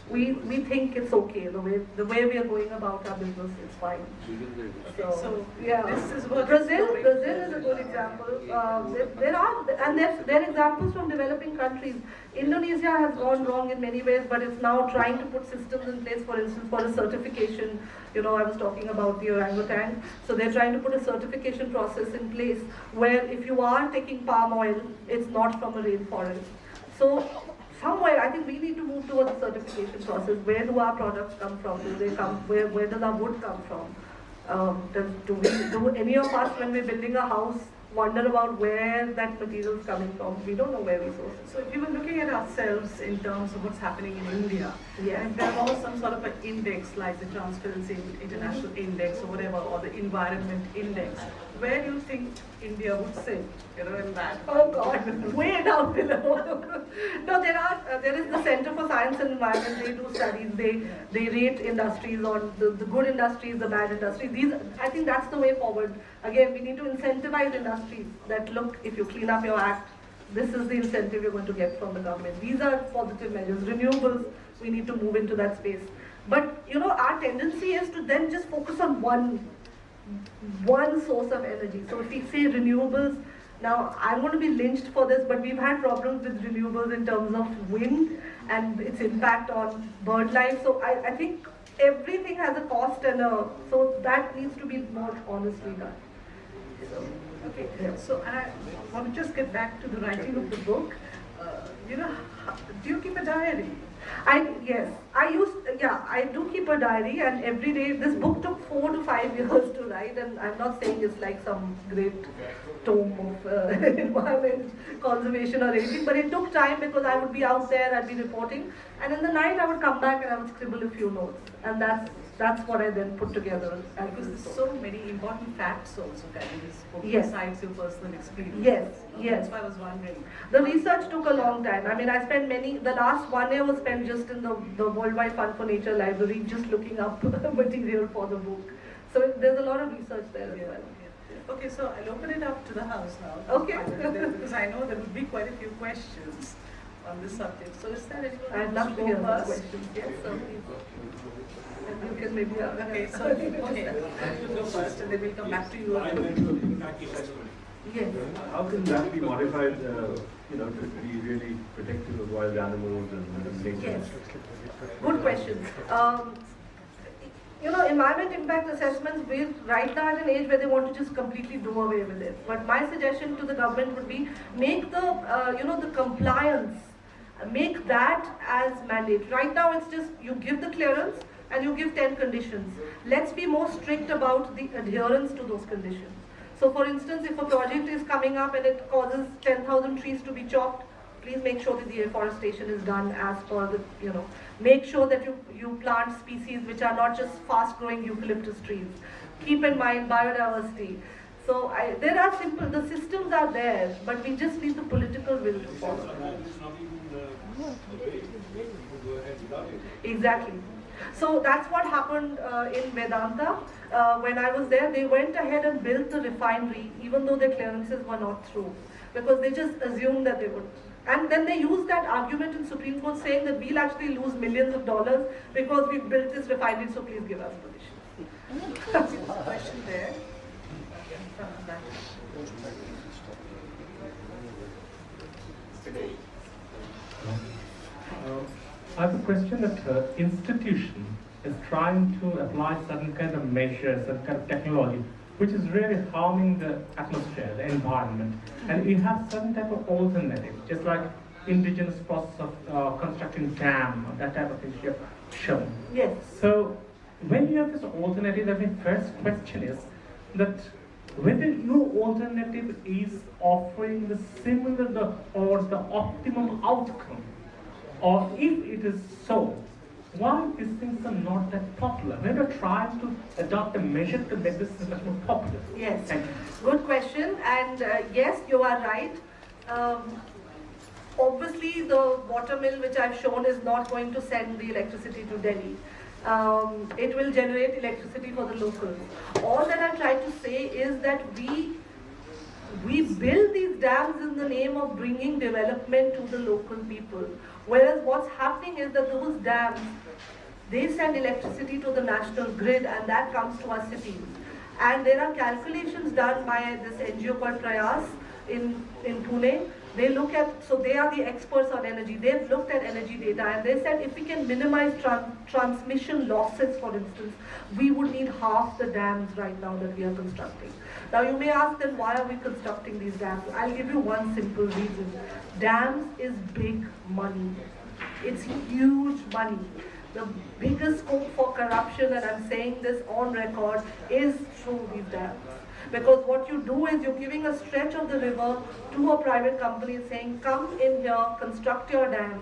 We think it's okay, the way we are going about our business is fine. So yeah, this is what Brazil is a good example. There are examples from developing countries. Indonesia has gone wrong in many ways, but it's now trying to put systems in place. For instance, for a certification, you know, I was talking about the orangutan. So they're trying to put a certification process in place where if you are taking palm oil, it's not from a rainforest. So somewhere, I think we need to move towards a certification process. Where do our products come from? Do they come? Where does our wood come from? Do any of us, when we're building a house, wonder about where that material is coming from? We don't know where we source it. So if you were looking at ourselves in terms of what's happening in India, and there was some sort of an index like the Transparency International Index or whatever, or the Environment Index, where do you think India would sit, you know, in that? Oh God, way down below. No, there is the Center for Science and Environment. They do studies. They rate industries on the good industries, the bad industries. I think that's the way forward. Again, we need to incentivize industries that look, if you clean up your act, this is the incentive you're going to get from the government. These are positive measures. Renewables, we need to move into that space. But you know, our tendency is to then just focus on one source of energy. So if we say renewables, now I'm going to be lynched for this, but we've had problems with renewables in terms of wind and its impact on bird life. So I think everything has a cost and so that needs to be more honestly done. So, okay, so I want to just get back to the writing of the book. You know, do you keep a diary? Yes, I used, yeah, I do keep a diary, and every day, this book took 4 to 5 years to write, and I'm not saying it's like some great tome of environment conservation or anything, but it took time because I would be out there, I'd be reporting, and in the night I would come back and I would scribble a few notes, and that's what I then put together. Because there's so many important facts also carrying this book Yes. besides your personal experience. Yes, yes. That's why I was wondering. The research took a long time. I mean, I spent the last 1 year was spent just in the Worldwide Fund for Nature library, just looking up material for the book. So there's a lot of research there as well. Okay, so I'll open it up to the house now. Okay. Because I know there will be quite a few questions on this subject. So is there anyone I'd who love wants to hear go those first? questions. Yes, so please. And you can maybe Okay, so you go first and then we'll come back to you. Yes. How can that be modified, to be really protective of wild animals and nature? Yes. Good question. Environment impact assessments, we're right now at an age where they want to just completely do away with it. But my suggestion to the government would be make the compliance, make that as mandate. Right now it's just you give the clearance and you give 10 conditions. Let's be more strict about the adherence to those conditions. So for instance, if a project is coming up and it causes 10,000 trees to be chopped, please make sure that the afforestation is done as per the, make sure that you plant species which are not just fast growing eucalyptus trees. Keep in mind biodiversity. So there are the systems are there, but we just need the political will to follow them. Exactly. So that's what happened in Vedanta. When I was there, they went ahead and built the refinery, even though their clearances were not through, because they just assumed that they would. And then they used that argument in Supreme Court saying that we'll actually lose millions of dollars because we built this refinery, so please give us permission. Question there. From the back. I have a question that institution is trying to apply certain kind of measures, certain kind of technology, which is really harming the atmosphere, the environment. And we have certain type of alternative, just like indigenous process of constructing dam, or that type of thing you have shown. Yes. So when you have this alternative, the first question is that whether your alternative is offering the similar or the optimum outcome, or if it is so, why these things are not that popular? When you're trying to adopt a measure to make this much more popular. Yes. Thank you. Good question. And yes, you are right. Obviously, the water mill which I've shown is not going to send the electricity to Delhi. It will generate electricity for the locals. All that I'm trying to say is that we build these dams in the name of bringing development to the local people. Whereas what's happening is that those dams, they send electricity to the national grid, and that comes to our cities. And there are calculations done by this NGO called Prayas in Pune. They look at, so they are the experts on energy. They've looked at energy data, and they said if we can minimize transmission losses, for instance, we would need half the dams right now that we are constructing. Now you may ask then, why are we constructing these dams? I'll give you one simple reason. Dams is big money. It's huge money. The biggest scope for corruption, and I'm saying this on record, is through these dams. Because what you do is you're giving a stretch of the river to a private company saying, come in here, construct your dam.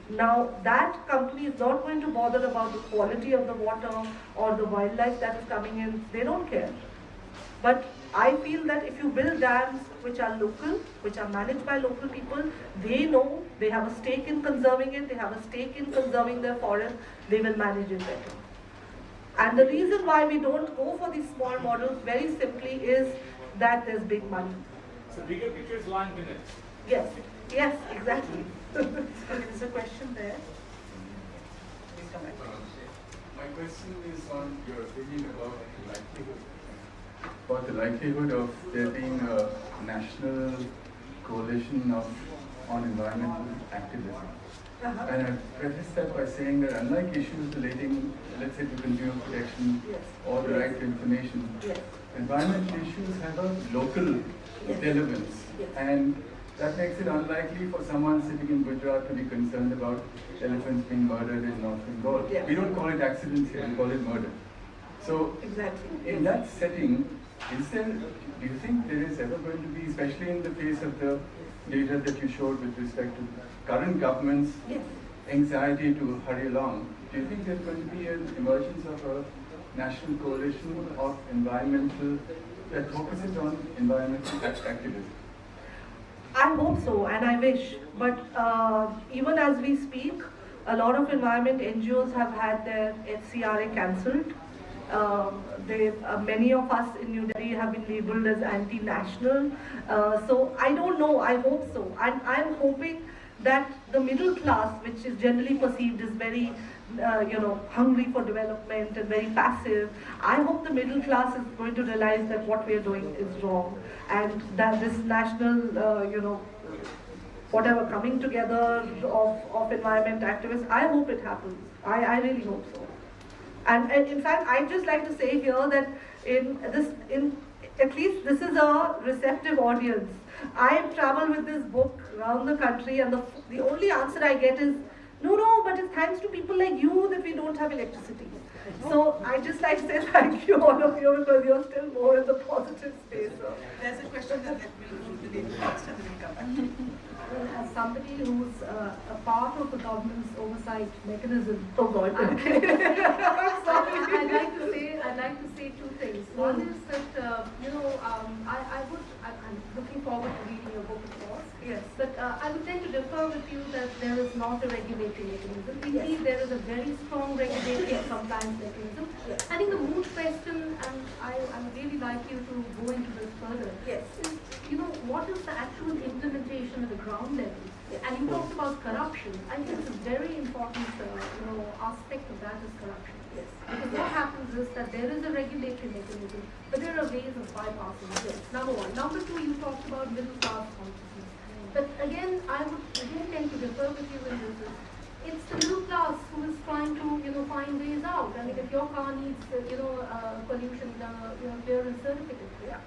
Now that company is not going to bother about the quality of the water or the wildlife that is coming in. They don't care. But I feel that if you build dams which are local, which are managed by local people, they know, they have a stake in conserving it, they have a stake in conserving their forest, they will manage it better. And the reason why we don't go for these small models, very simply, is that there's big money. So bigger picture is lying in it. Yes, yes, exactly. There's a question there. Please come back. My question is on your opinion about the likelihood of there being a national coalition on environmental activism. And I preface that by saying that unlike issues relating, let's say, to consumer protection or the right to information, environmental issues have a local relevance. And that makes it unlikely for someone sitting in Gujarat to be concerned about elephants being murdered in North Bengal. Yeah. We don't call it accidents here, we call it murder. So, Exactly. in that setting, do you think there is ever going to be, especially in the face of the data that you showed with respect to current government's Yes. anxiety to hurry along, do you think there's going to be an emergence of a national coalition of environmental, that focuses on environmental activism? I hope so, and I wish. But even as we speak, a lot of environment NGOs have had their FCRA cancelled. Many of us in New Delhi have been labelled as anti-national. So I don't know, I hope so. And I'm hoping that the middle class, which is generally perceived as very hungry for development and very passive, I hope the middle class is going to realize that what we are doing is wrong, and that this national, whatever coming together of environment activists, I hope it happens. I really hope so. And in fact, I'd just like to say here that at least this is a receptive audience. I travel with this book around the country, and the only answer I get is, no, but it's thanks to people like you that we don't have electricity. So I'd just like to say thank you, all of you, because you're still more in the positive space. There's a question that we'll go to the next and then we'll come back. As somebody who's a part of the government's oversight mechanism, Oh God. I'd like to say two things. One is that I'm looking forward to reading your book, of course. Yes. But I would tend to differ with you that there is not a regulatory mechanism. Indeed, there is a very strong regulatory and compliance mechanism. Yes. I think the moot question, and I would really like you to go into this further, Yes. is, what is the actual implementation at the ground level? Yes. And you talked about corruption. I think it's a very important, aspect of that is corruption. Yes. Because what happens is that there is a regulatory mechanism, but there are ways of bypassing it. Number one. Number two, you talked about middle class consciousness. But again, I would tend to differ with you in this. It's the middle class who is trying to, find ways out. I mean, if your car needs, pollution, clearance certificate, you're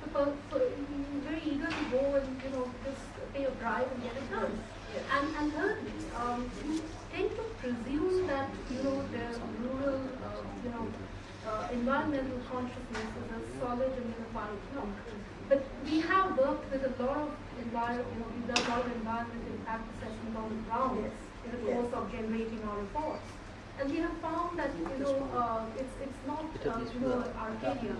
very eager to go and, just pay a bribe and get it done. And thirdly, you tend to presume that, their rural, environmental consciousness is a solid and unified block. But we have worked with a lot of we've done a lot of environmental impact assessment on the ground in the course of generating our reports. And we have found that, it's not, Arcadia.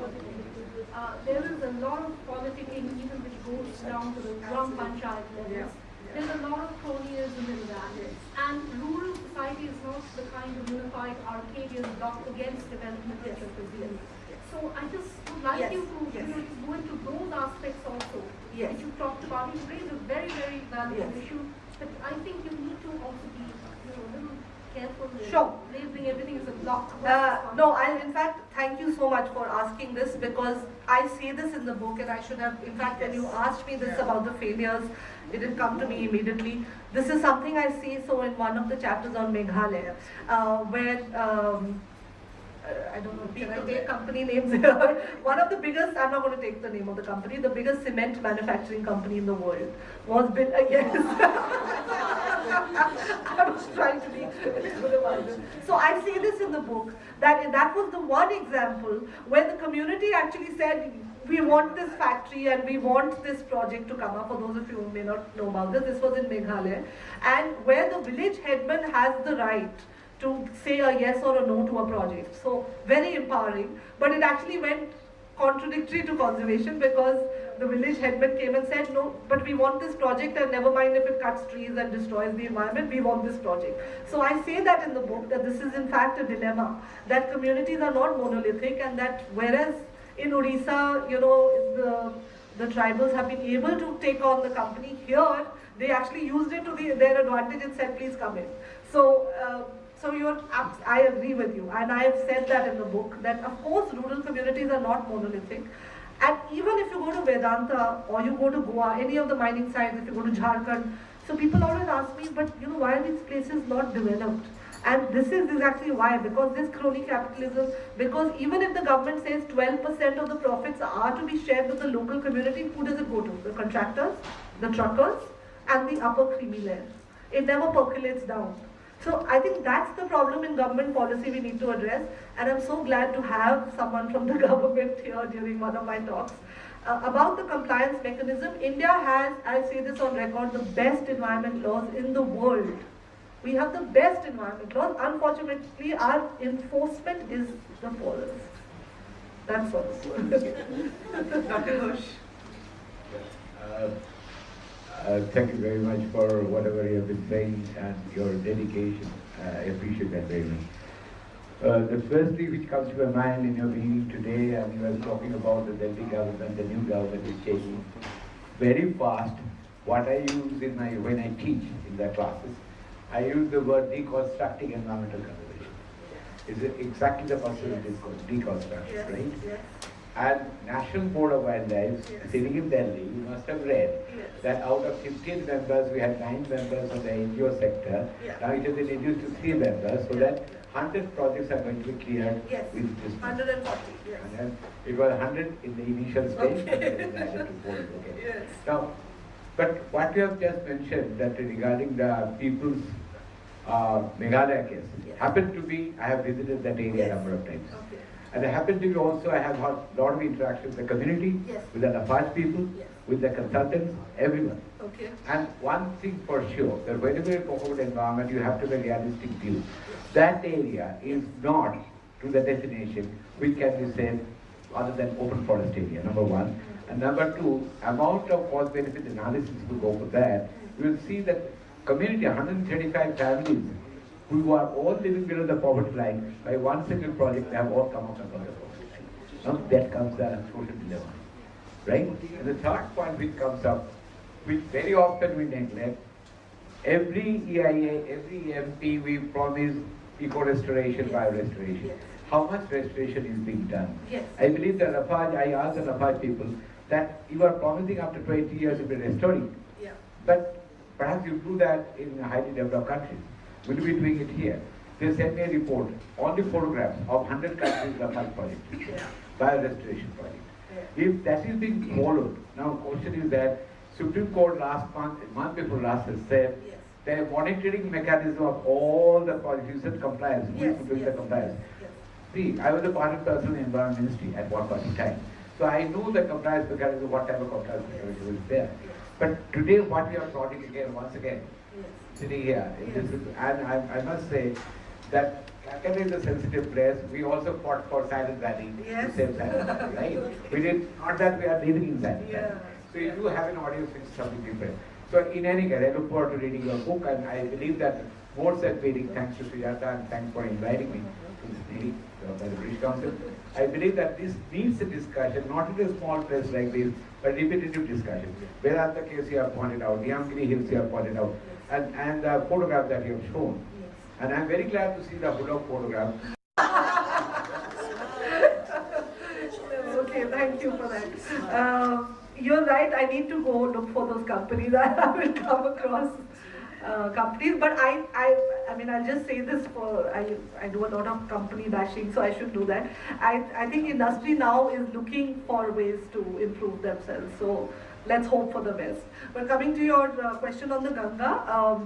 There is a lot of politicking even which goes down to the Gram Panchayat levels. There's a lot of cronyism in that. And rural society is not the kind of unified Arcadian bloc against development which is presumed. So I just would like you to go into those aspects also, which you talked about. You raised a very, very valuable issue, but I think you need to also be a little careful with labeling everything as a block. In fact, thank you so much for asking this, because I say this in the book, and I should have, in fact, when you asked me this about the failures, it didn't come to me immediately. This is something I say so in one of the chapters on Meghalaya, where I don't know, can I take company names here? One of the biggest, I'm not going to take the name of the company, the biggest cement manufacturing company in the world was built, yes. I was trying to be good about it. So I say this in the book, that was the one example where the community actually said, we want this factory and we want this project to come up. For those of you who may not know about this was in Meghalaya. And where the village headman has the right to say a yes or a no to a project. So very empowering, but it actually went contradictory to conservation, because the village headman came and said, no, but we want this project, and never mind if it cuts trees and destroys the environment, we want this project. So I say that in the book, that this is in fact a dilemma, that communities are not monolithic, and that whereas in Odisha, the tribals have been able to take on the company, here they actually used it to their advantage and said, please come in. So I agree with you, and I have said that in the book, that of course rural communities are not monolithic. And even if you go to Vedanta or you go to Goa, any of the mining sites, if you go to Jharkhand, so people always ask me, but why are these places not developed? And this is exactly why, because this crony capitalism, because even if the government says 12% of the profits are to be shared with the local community, who does it go to? The contractors, the truckers, and the upper creamy layer. It never percolates down. So I think that's the problem in government policy we need to address, and I'm so glad to have someone from the government here during one of my talks. About the compliance mechanism, India has, I say this on record, the best environment laws in the world. We have the best environment laws. Unfortunately, our enforcement is the poorest. That's all. Dr. Ghosh. Thank you very much for whatever you have been saying and your dedication. I appreciate that very much. The first thing which comes to my mind in your meeting today, and you were talking about the Delhi government, the new government is changing very fast. What I use in when I teach in the classes, I use the word deconstructing environmental conservation. It's exactly the possibility of deconstruction, Yes, right? yes. And National Board of Wildlife, Yes. sitting in Delhi, you must have read Yes. that out of 15 members, we had 9 members of the NGO sector. Yeah. Now it has been reduced to 3 members, so that 100 projects are going to be cleared Yes. with this. 140, yes. And then it was 100 in the initial stage, Okay. and then it added to 40. Okay. Yes. Now, but what you have just mentioned, that regarding the people's Meghalaya case, Yes. happened to be, I have visited that area Yes. a number of times. Okay. And I happen to be also, I have had a lot of interaction with the community, Yes. with the Lafarge people, Yes. with the consultants, everyone. Okay. And one thing for sure, that whenever you talk about environment, you have to have a realistic view. That area is not to the destination which can be said other than open forest area, number one. And number two, amount of cost benefit analysis to go for that, you will see that community, 135 families, who are all living below the poverty line, by one single project, they have all come out above the poverty line. Now that comes the social dilemma, right? And the third point which comes up, which very often we neglect, every EIA, every MP, we promise eco-restoration, bio-restoration. Yes. How much restoration is being done? Yes. I believe the Lafarge, I asked the Lafarge people that you are promising after 20 years to be restoring, Yeah. but perhaps you do that in highly developed countries. Will you be doing it here? They sent me a report, only photographs of 100 countries Lafarge project, Yeah. bio-restoration project. Yeah. If that is being followed, now question is that Supreme Court month before last has said Yes. the monitoring mechanism of all the projects, you said compliance, who Yes, is doing the yes, compliance? yes. See, I was a part of person in the Environment Ministry at one point in time. So I know the compliance mechanism, what type of compliance mechanism is there. But today what we are plotting again, once again, Yes. sitting here, in Yes. this, and I must say that Calcutta is a sensitive place. We also fought for Silent Valley, Yes. to save Silent Valley, right? We did, not that we are living in Silent Valley. Yeah. So you do have an audience which is something different. So in any case, I look forward to reading your book, and I believe that more than waiting, thanks to Sujata and thanks for inviting me to this meeting by the British Council. I believe that this needs a discussion, not in a small place like this, but repetitive discussion. Whereas the case you have pointed out, Niyamgiri Hills you have pointed out, and the photograph that you have shown. And I'm very glad to see the Hulok photograph. Okay, thank you for that. You're right, I need to go look for those companies. I will come across companies, but I mean, I'll just say this for, I do a lot of company bashing, so I should do that. I think industry now is looking for ways to improve themselves, so let's hope for the best. But coming to your question on the Ganga,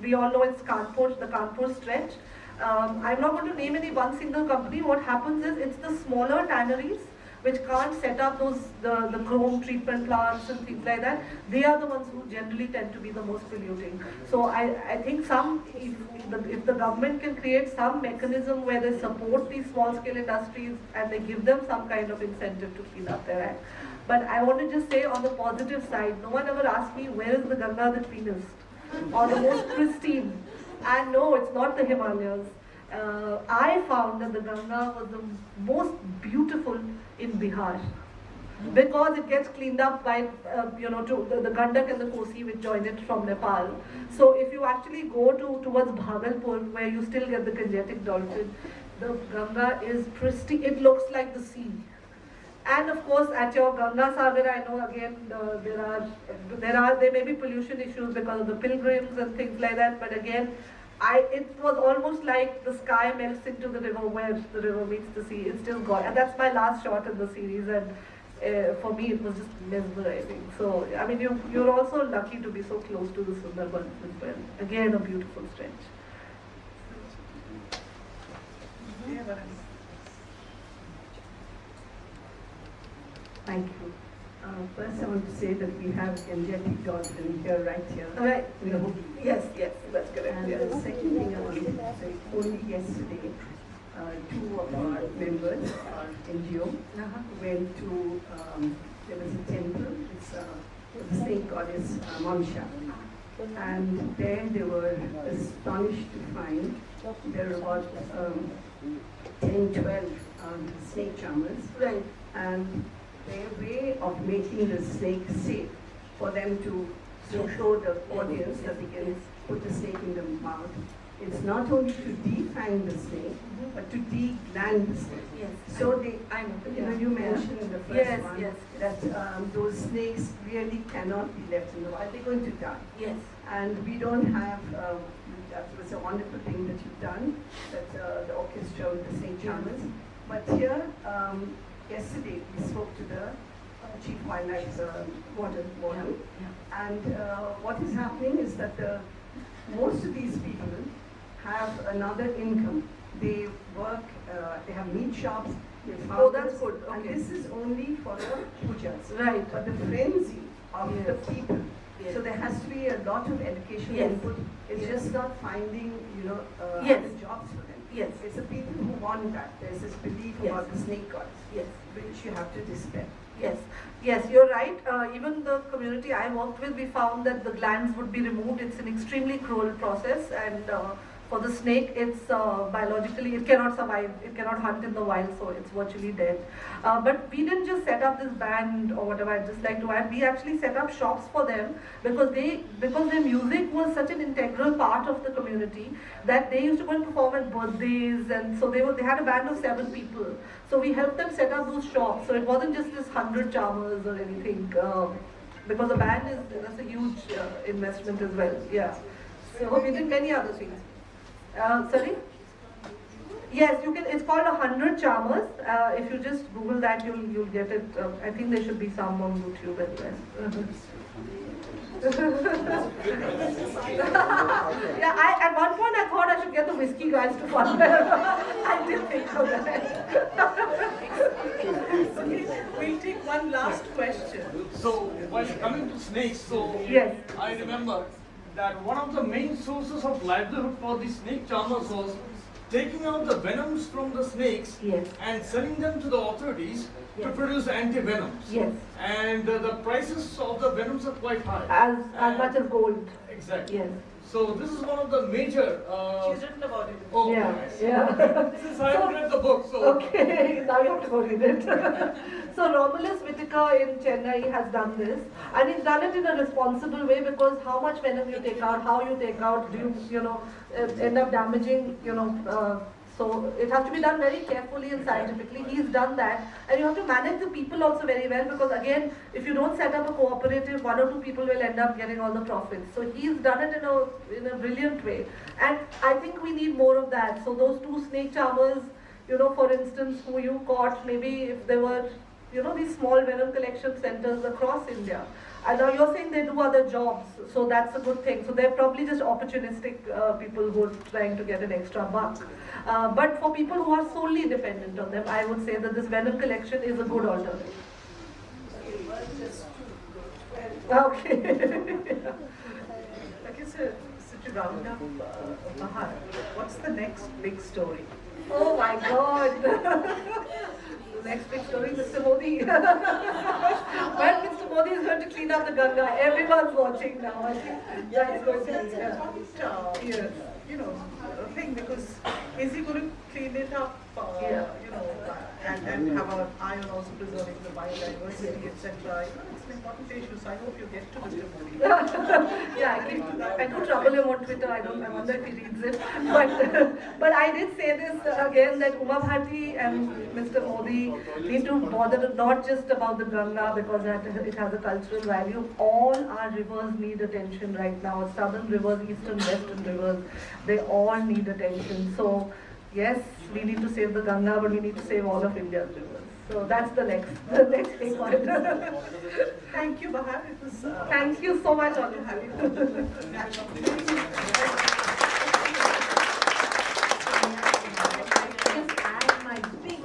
we all know it's Kanpur, the Kanpur stretch. I'm not going to name any one single company. What happens is it's the smaller tanneries which can't set up the chrome treatment plants and things like that. They are the ones who generally tend to be the most polluting. So I think if the government can create some mechanism where they support these small scale industries and they give them some kind of incentive to clean up their act. But I want to just say on the positive side, no one ever asked me where is the Ganga the cleanest or the most pristine. And no, it's not the Himalayas. I found that the Ganga was the most beautiful in Bihar because it gets cleaned up by, to the Gandak and the Kosi which join it from Nepal. So if you actually go towards Bhagalpur where you still get the Gangetic dolphin, the Ganga is pristine. It looks like the sea. And of course, at your Ganga Sagar, I know again there may be pollution issues because of the pilgrims and things like that. But again, it was almost like the sky melts into the river where the river meets the sea. It's still gone, and that's my last shot in the series. And for me it was just mesmerizing. So, I mean, you're also lucky to be so close to the Sundarban as well. Again, a beautiful stretch. Thank you. First, I want to say that we have angelic dolphin here, right here. Right. Yes, yes, that's correct. And Yes. the second thing I wanted to say, only yesterday, two of our members, our NGO, went to, there was a temple, it's the snake goddess Mansha. And there they were astonished to find there are about 10, 12 snake charmers. Right. And their way of making the snake safe for them to show the audience that they can put the snake in the mouth. It's not only to defang the snake, but to de-gland the snake. Yes. So they, you Yeah. mentioned in the first Yes, one yes. that those snakes really cannot be left in the wild. They're going to die. Yes. And we don't have, that was a wonderful thing that you've done, that the orchestra with the snake charmers. But here, yesterday we spoke to the Chief Wildlife Warden. And what is happening is that most of these people have another income. They work, they have meat shops, they have Oh, that's good. and Okay. this is only for the pujas. Right. But the frenzy of the people. Yes. So there has to be a lot of educational Yes. input. It's Yes. just not finding, Yes. other jobs for them. Yes. It's the people who want that. There's this belief Yes. about the snake gods, Yes. which you have to dispel. Yes, yes, you're right. Even the community I worked with, we found that the glands would be removed. It's an extremely cruel process, and for the snake, it's biologically, it cannot survive. It cannot hunt in the wild, so it's virtually dead. But we didn't just set up this band or whatever. I'd just like to add, we actually set up shops for them because their music was such an integral part of the community that they used to go and perform at birthdays, and so they had a band of 7 people. So we helped them set up those shops. So it wasn't just this 100 charmers or anything, because the band that's a huge investment as well. Yeah. So we did many other things. Sorry? Yes, you can. It's called 100 Charmers. If you just Google that, you'll get it. I think there should be some on YouTube as well. Yeah, at one point I thought I should get the whiskey guys to fund it. I didn't think of that. We'll take one last question. So, while coming to snakes, Yes. I remember that one of the main sources of livelihood for the snake charmers was taking out the venoms from the snakes Yes. and selling them to the authorities to Yes. produce anti-venoms. Yes. And the prices of the venoms are quite high. As much as gold. Exactly. Yes. So this is one of the major. She's written about it. Oh, Yeah. nice. Yeah. Since I haven't read the book, so. Okay, now you have to go read it. So Romulus Whittaker in Chennai has done this, and he's done it in a responsible way, because how much venom you take out, how you take out, do you end up damaging, so it has to be done very carefully and scientifically. He's done that, and you have to manage the people also very well, because again, if you don't set up a cooperative, 1 or 2 people will end up getting all the profits. So he's done it in a brilliant way, and I think we need more of that. So those 2 snake charmers, for instance, who you caught, maybe if there were, these small venom collection centers across India. And now you're saying they do other jobs, so that's a good thing. So they're probably just opportunistic people who are trying to get an extra buck. But for people who are solely dependent on them, I would say that this venom collection is a good alternative. Okay. Okay, so to round up, Bahar, what's the next big story? Oh my God. The next big story, Mr. Modi. Well, Mr. Modi is going to clean up the Ganga. Everyone's watching now. I think that's going to be Thing, because is he going to clean it up, and have an eye on also preserving the biodiversity, etc. It's an important issue, so I hope you get to Mr. Modi. Yeah, I do trouble him on Twitter. I wonder if he reads it. But I did say this again, that Uma Bharti and Mr. Modi need to bother not just about the Ganga, because it has a cultural value. All our rivers need attention right now. Southern rivers, eastern, western rivers, they all need attention. So yes, we need to save the Ganga, but we need to save all of India's rivers. So that's the next thing. Thank you, Bahar. It was. Thank you so much, all to of have you. you. Just add my big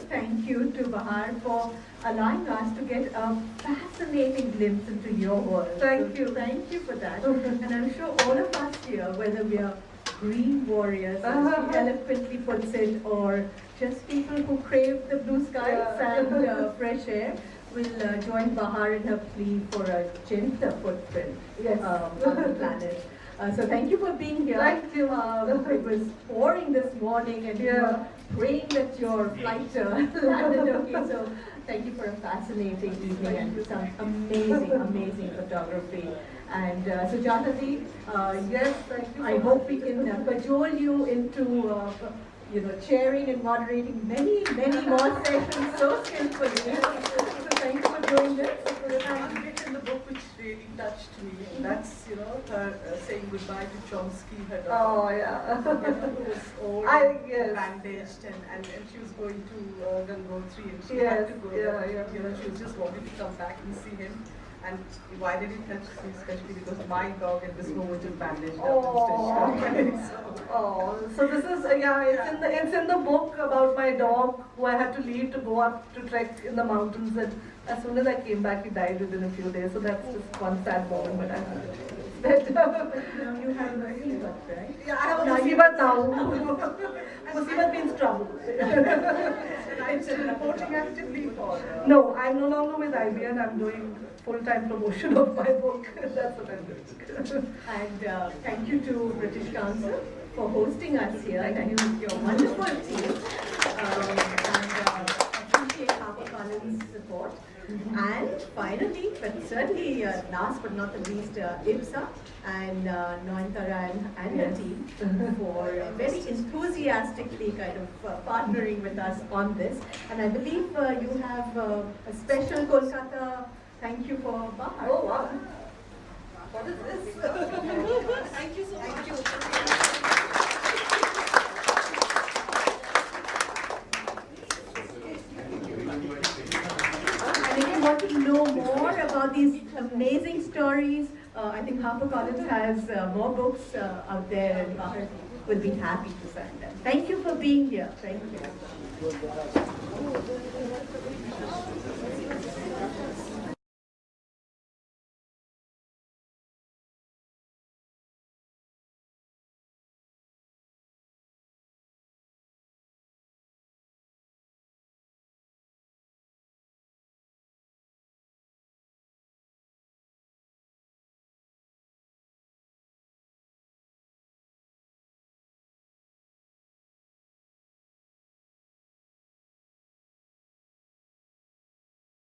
thank you to Bahar for allowing us to get a fascinating glimpse into your world. Thank you. Thank you for that. And I'm sure all of us here, whether we are green warriors, as she eloquently puts it, or just people who crave the blue skies and fresh air, will join Bahar in her plea for a gentler footprint on the planet. So thank you for being here. Thank you. It was pouring this morning and we were praying that your flight landed okay. So thank you for a fascinating evening and some amazing photography. And Sujata ji, Yes, thank you. I hope we can cajole you into chairing and moderating many more sessions so skillfully. So thank you for doing this. One bit in the book which really touched me, and that's her saying goodbye to Chomsky, her daughter. Oh yeah. Who was old, Yes. bandaged, and she was going to Gangotri, and she Yes, had to go. yeah. She was just wanting to come back and see him. And why did he touch me? Especially because my dog at this moment is bandaged up and stitched up. Oh, so this is it's in the book about my dog who I had to leave to go up to trek in the mountains, and as soon as I came back he died within a few days. So that's just one sad moment, but I'm Now you have a Musibat, right? Yeah, I have a Musibat now. Musibat means trouble. And I'm still reporting actively for. No, I'm no longer with IBN. I'm doing full-time promotion of my book. That's what I'm doing. And thank you to British Council for hosting us here. Thank you to your wonderful team. And appreciate HarperCollins' support. And finally, but certainly last but not the least, IPSA and Noantara and her team for very enthusiastically kind of partnering with us on this. And I believe you have a special Kolkata thank you for Bahar. Oh wow! What is this? Thank you so much. And if you want to know more about these amazing stories, I think HarperCollins has more books out there, and Bahar will be happy to sign them. Thank you for being here. Thank you.